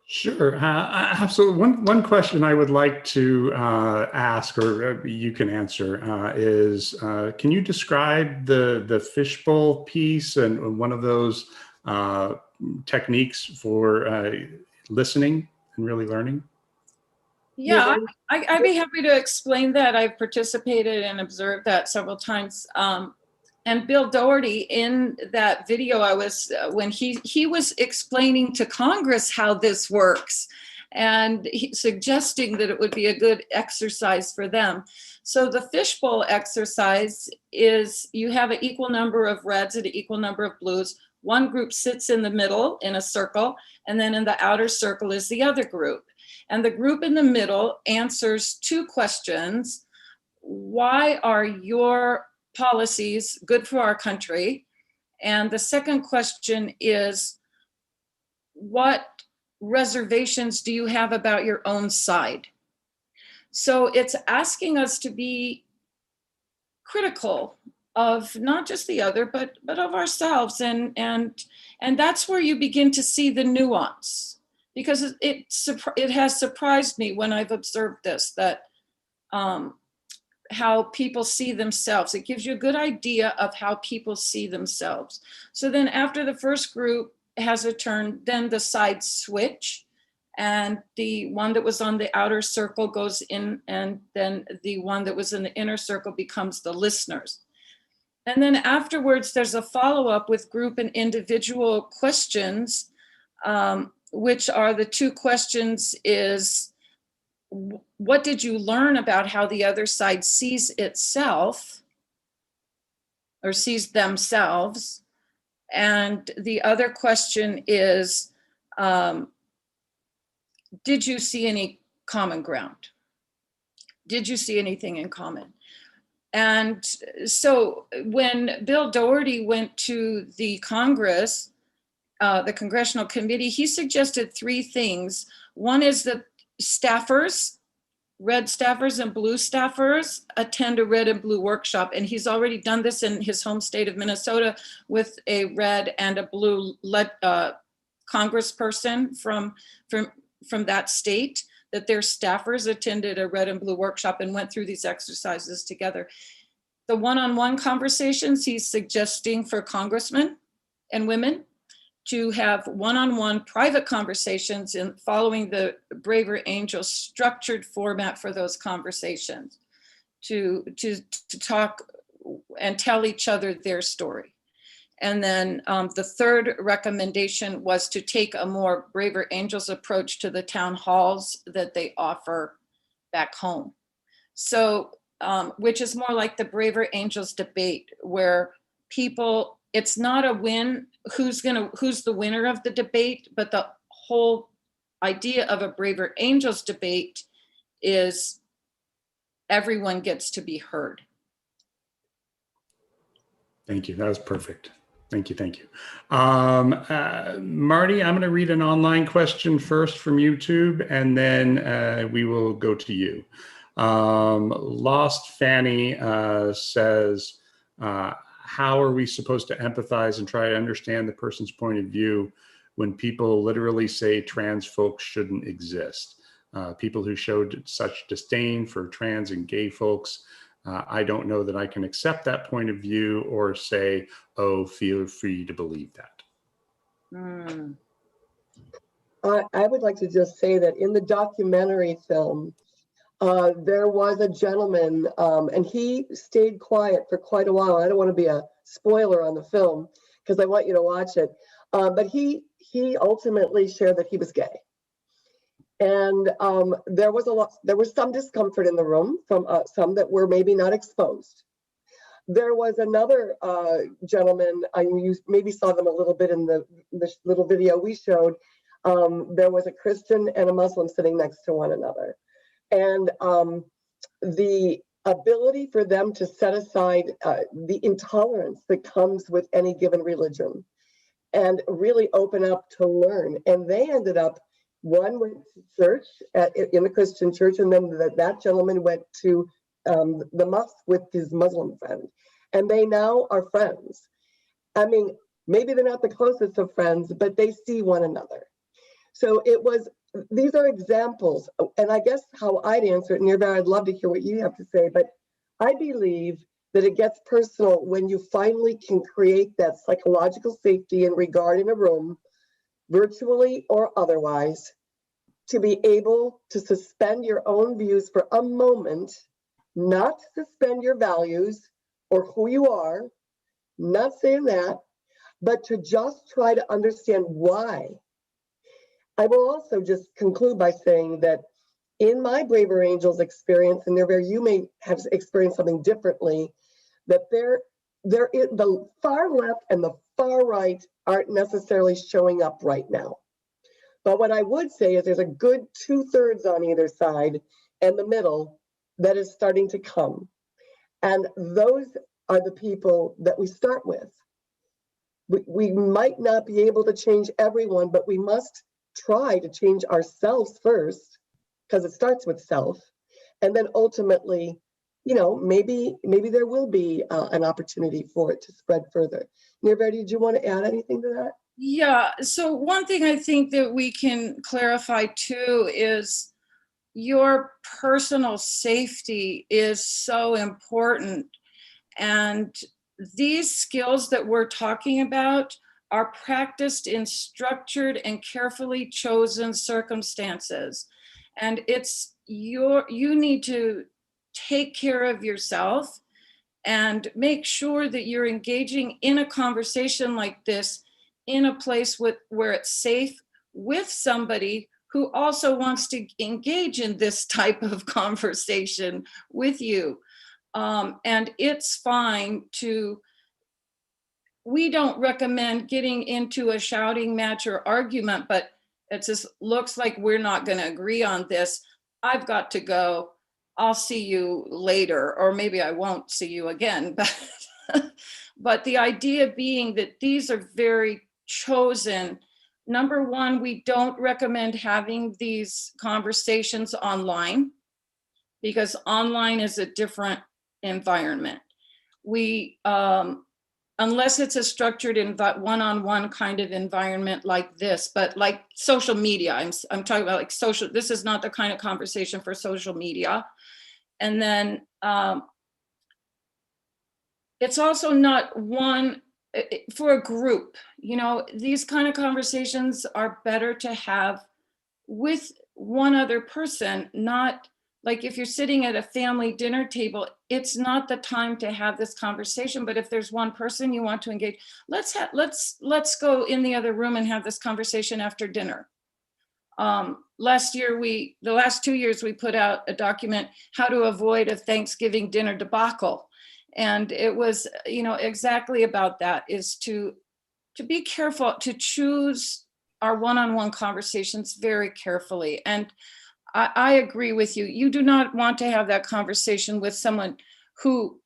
Sure, absolutely. One question I would like to ask, or you can answer, is can you describe the fishbowl piece and one of those techniques for listening and really learning? Yeah, I'd be happy to explain that. I've participated and observed that several times. And Bill Doherty, in that video, when he was explaining to Congress how this works, and suggesting that it would be a good exercise for them. So the fishbowl exercise is, you have an equal number of reds and an equal number of blues. One group sits in the middle in a circle, and then in the outer circle is the other group. And the group in the middle answers two questions. Why are your policies good for our country? And the second question is, what reservations do you have about your own side? So it's asking us to be critical of not just the other, but of ourselves. And that's where you begin to see the nuance, because it has surprised me when I've observed this, that how people see themselves. It gives you a good idea of how people see themselves. So then after the first group has a turn, then the sides switch, and the one that was on the outer circle goes in, and then the one that was in the inner circle becomes the listeners. And then afterwards, there's a follow-up with group and individual questions, which are the two questions is, what did you learn about how the other side sees itself or sees themselves? And the other question is, did you see any common ground? Did you see anything in common? And so when Bill Doherty went to the Congress, the Congressional Committee, he suggested 3 things. One is that staffers, red staffers and blue staffers, attend a red and blue workshop. And he's already done this in his home state of Minnesota with a red and a blue congressperson from that state, that their staffers attended a red and blue workshop and went through these exercises together. The one-on-one conversations he's suggesting for congressmen and women to have one-on-one private conversations and following the Braver Angels structured format for those conversations to talk and tell each other their story. And then the third recommendation was to take a more Braver Angels approach to the town halls that they offer back home. So, which is more like the Braver Angels debate, where people, it's not a win, who's the winner of the debate, but the whole idea of a Braver Angels debate is everyone gets to be heard. Thank you. That was perfect. Thank you. Thank you. Marty, I'm going to read an online question first from YouTube, and then we will go to you. Lost Fanny says, how are we supposed to empathize and try to understand the person's point of view when people literally say trans folks shouldn't exist? People who showed such disdain for trans and gay folks, I don't know that I can accept that point of view or say, oh, feel free to believe that. I would like to just say that in the documentary film, there was a gentleman, and he stayed quiet for quite a while. I don't want to be a spoiler on the film because I want you to watch it. But he ultimately shared that he was gay. And there was some discomfort in the room from some that were maybe not exposed. There was another gentleman, you maybe saw them a little bit in the little video we showed. There was a Christian and a Muslim sitting next to one another. And the ability for them to set aside the intolerance that comes with any given religion and really open up to learn. And they ended up, one went to church in the Christian church, and then that gentleman went to the mosque with his Muslim friend. And they now are friends. I mean, maybe they're not the closest of friends, but they see one another. So these are examples, and I guess how I'd answer it, Nirva, I'd love to hear what you have to say, but I believe that it gets personal when you finally can create that psychological safety and regard in a room, virtually or otherwise, to be able to suspend your own views for a moment, not suspend your values or who you are, not saying that, but to just try to understand why. I will also just conclude by saying that in my Braver Angels experience, and you may have experienced something differently, that the far left and the far right aren't necessarily showing up right now. But what I would say is there's a good 2/3 on either side and the middle that is starting to come. And those are the people that we start with. We might not be able to change everyone, but we must try to change ourselves first, because it starts with self. And then ultimately, maybe there will be an opportunity for it to spread further. Nirva, did you want to add anything to that? Yeah, so one thing I think that we can clarify too is your personal safety is so important. And these skills that we're talking about are practiced in structured and carefully chosen circumstances. And you need to take care of yourself and make sure that you're engaging in a conversation like this in a place where it's safe with somebody who also wants to engage in this type of conversation with you. And it's fine to, we don't recommend getting into a shouting match or argument, but it just looks like we're not going to agree on this. I've got to go. I'll see you later, or maybe I won't see you again. But the idea being that these are very chosen. Number one, we don't recommend having these conversations online, because online is a different environment. We, unless it's a structured one-on-one kind of environment like this, but like social media, I'm talking about like social, this is not the kind of conversation for social media. And then it's also not one for a group. You know, these kind of conversations are better to have with one other person, not like if you're sitting at a family dinner table, it's not the time to have this conversation. But if there's one person you want to engage, let's go in the other room and have this conversation after dinner. Last year, the last 2 years, we put out a document, how to avoid a Thanksgiving dinner debacle. And it was, you know, exactly about that, is to be careful, to choose our one-on-one conversations very carefully. And I agree with you. You do not want to have that conversation with someone who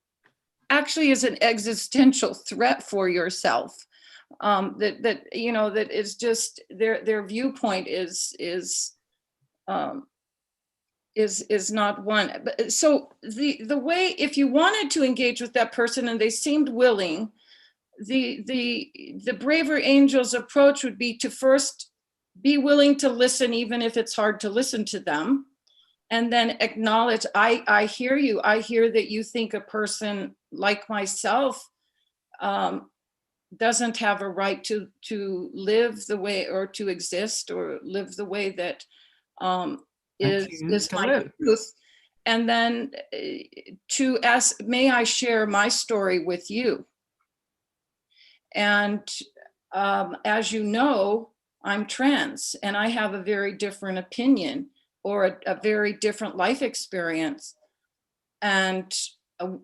actually is an existential threat for yourself. That you know, that is just their viewpoint is not one. But so the way, if you wanted to engage with that person and they seemed willing, the braver angels approach would be to first be willing to listen, even if it's hard to listen to them, and then acknowledge, I hear you. I hear that you think a person like myself doesn't have a right to live the way, or to exist, or live the way that is my truth. And then to ask, may I share my story with you? And as you know, I'm trans, and I have a very different opinion, or a very different life experience. And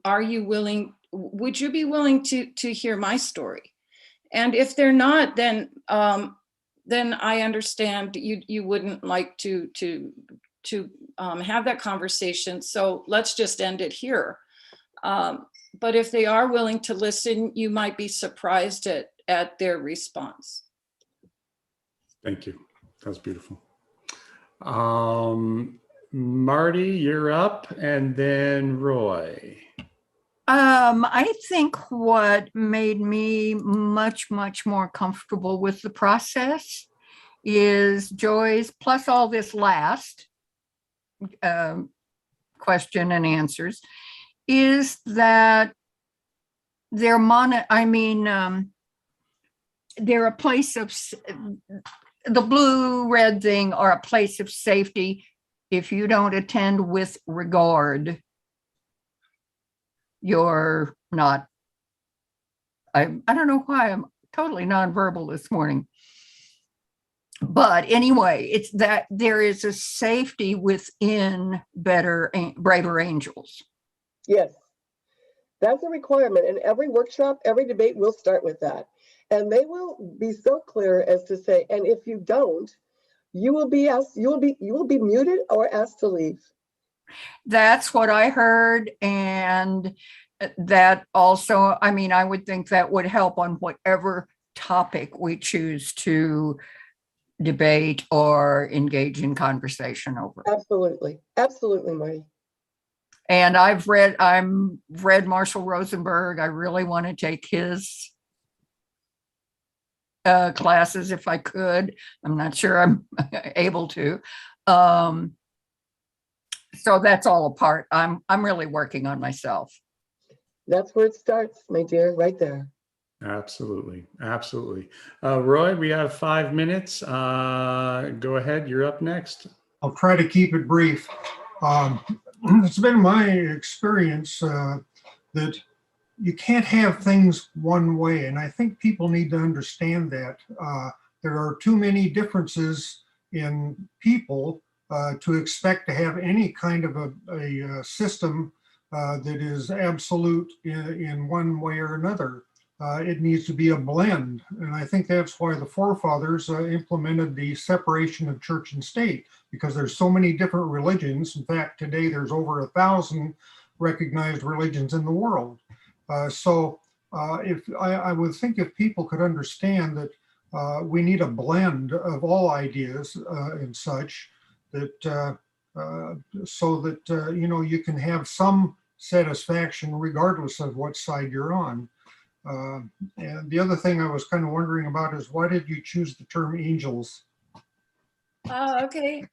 are you willing, would you be willing to hear my story? And if they're not, then I understand you wouldn't like to have that conversation. So let's just end it here. But if they are willing to listen, you might be surprised at their response. Thank you. That's beautiful. Marty, you're up, and then Roy. I think what made me much more comfortable with the process is Joy's, plus all this last question and answers, is that they're a place of, the blue-red thing, are a place of safety. If you don't attend with regard, you're not, I don't know why I'm totally nonverbal this morning. But anyway, it's that there is a safety within braver angels. Yes, that's a requirement. And every workshop, every debate will start with that. And they will be so clear as to say, and if you don't, you will be asked, you will be muted or asked to leave. That's what I heard. And that also, I mean, I would think that would help on whatever topic we choose to debate or engage in conversation over. Absolutely. Absolutely, Marty. And I've read Marshall Rosenberg. I really want to take his classes if I could. I'm not sure I'm able to. So that's all a part. I'm really working on myself. That's where it starts, my dear, right there. Absolutely. Absolutely. Roy, we have 5 minutes. Go ahead. You're up next. I'll try to keep it brief. It's been my experience that you can't have things one way. And I think people need to understand that. There are too many differences in people to expect to have any kind of a system that is absolute in one way or another. It needs to be a blend. And I think that's why the forefathers implemented the separation of church and state, because there's so many different religions. In fact, today there's over 1,000 recognized religions in the world. If I would think if people could understand that we need a blend of all ideas and such, that so that you can have some satisfaction regardless of what side you're on. And the other thing I was kind of wondering about is, why did you choose the term angels? Okay.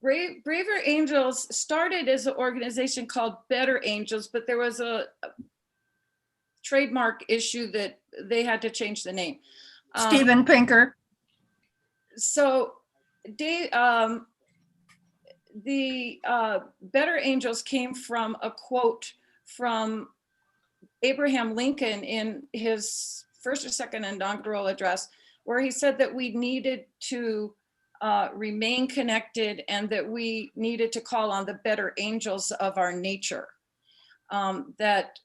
Braver Angels started as an organization called Better Angels, but there was a trademark issue that they had to change the name. Steven Pinker. So Dave, the Better Angels came from a quote from Abraham Lincoln in his first or second inaugural address, where he said that we needed to remain connected and that we needed to call on the better angels of our nature, that,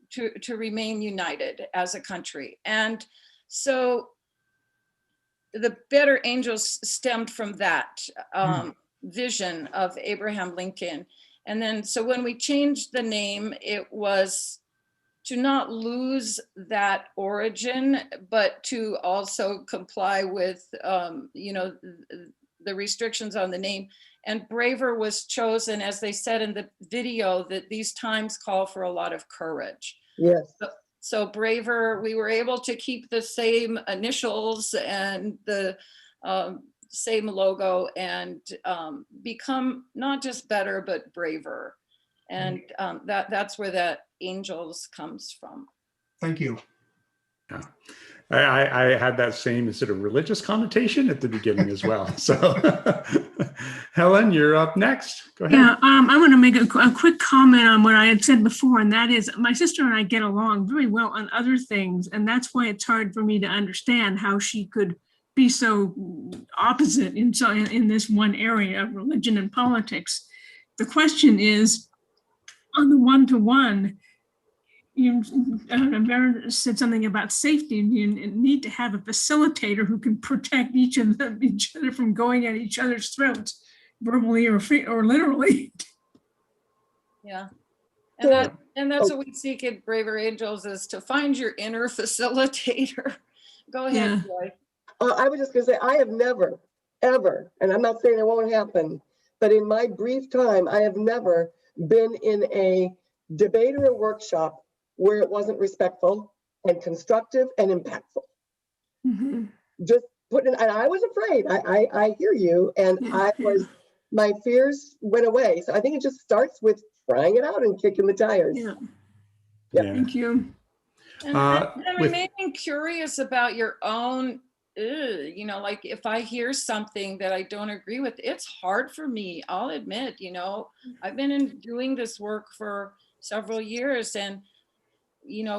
to remain united as a country. And so the better angels stemmed from that vision of Abraham Lincoln. And then, so when we changed the name, it was to not lose that origin, but to also comply with, the restrictions on the name. And Braver was chosen, as they said in the video, that these times call for a lot of courage. Yes. So Braver, we were able to keep the same initials and the same logo and become not just better, but braver. And that's where that angels comes from. Thank you. Yeah. I had that same sort of religious connotation at the beginning as well. So Helen, you're up next. Go ahead. Yeah, I want to make a quick comment on what I had said before, and that is my sister and I get along very well on other things, and that's why it's hard for me to understand how she could be so opposite in this one area of religion and politics. The question is, on the one-to-one, Vera said something about safety. You need to have a facilitator who can protect each other from going at each other's throats, verbally or literally. Yeah, and that's what we seek at Braver Angels, is to find your inner facilitator. Go ahead, Joy. I was just going to say, I have never, ever, and I'm not saying it won't happen, but in my brief time, I have never been in a debate or a workshop where it wasn't respectful and constructive and impactful. Mm-hmm. Just putting, and I was afraid. I hear you, and my fears went away. So I think it just starts with trying it out and kicking the tires. Yeah. Yeah. Thank you. And remaining curious about your own, like if I hear something that I don't agree with, it's hard for me, I'll admit, I've been doing this work for several years, and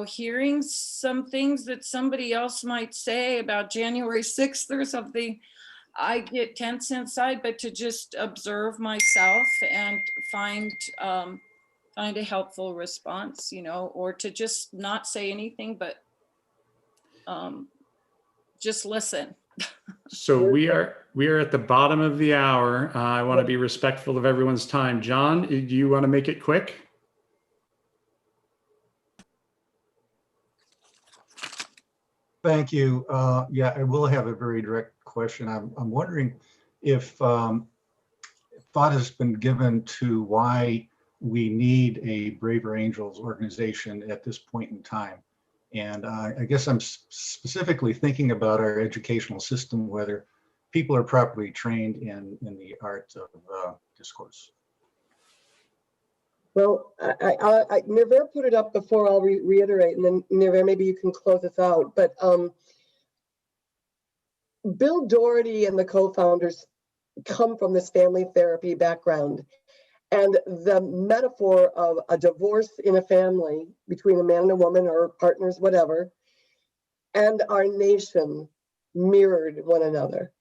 hearing some things that somebody else might say about January 6th or something, I get tense inside, but to just observe myself and find a helpful response, or to just not say anything, but just listen. So we are at the bottom of the hour. I want to be respectful of everyone's time. John, do you want to make it quick? Thank you. Yeah, I will have a very direct question. I'm wondering if thought has been given to why we need a Braver Angels organization at this point in time. And I guess I'm specifically thinking about our educational system, whether people are properly trained in the art of discourse. Well, Nirvera put it up before. I'll reiterate, and then Nirvera, maybe you can close us out. But Bill Doherty and the co-founders come from this family therapy background. And the metaphor of a divorce in a family between a man and a woman or partners, whatever, and our nation mirrored one another.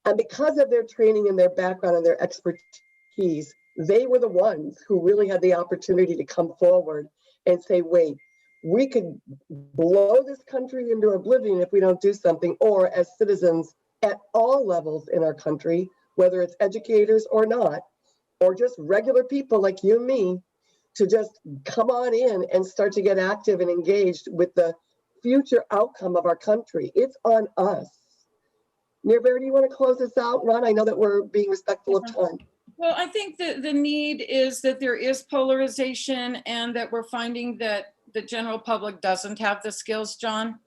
And because of their training and their background and their expertise, they were the ones who really had the opportunity to come forward and say, wait, we could blow this country into oblivion if we don't do something, or as citizens at all levels in our country, whether it's educators or not, or just regular people like you and me, to just come on in and start to get active and engaged with the future outcome of our country. It's on us. Nirvana, do you want to close this out? Ron, I know that we're being respectful of time. Well, I think that the need is that there is polarization, and that we're finding that the general public doesn't have the skills, John.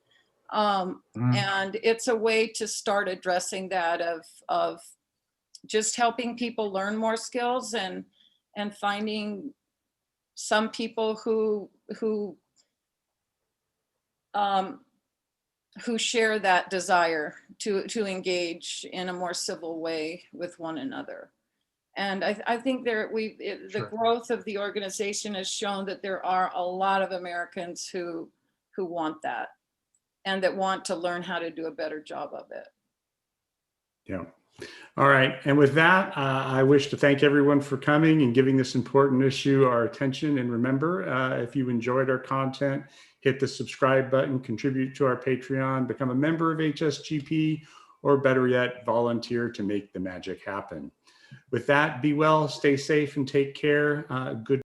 And it's a way to start addressing that of just helping people learn more skills, and finding some people who share that desire to engage in a more civil way with one another. And I think the growth of the organization has shown that there are a lot of Americans who want that, and that want to learn how to do a better job of it. Yeah. All right. And with that, I wish to thank everyone for coming and giving this important issue our attention. And remember, if you enjoyed our content, hit the subscribe button, contribute to our Patreon, become a member of HSGP, or better yet, volunteer to make the magic happen. With that, be well, stay safe, and take care. Good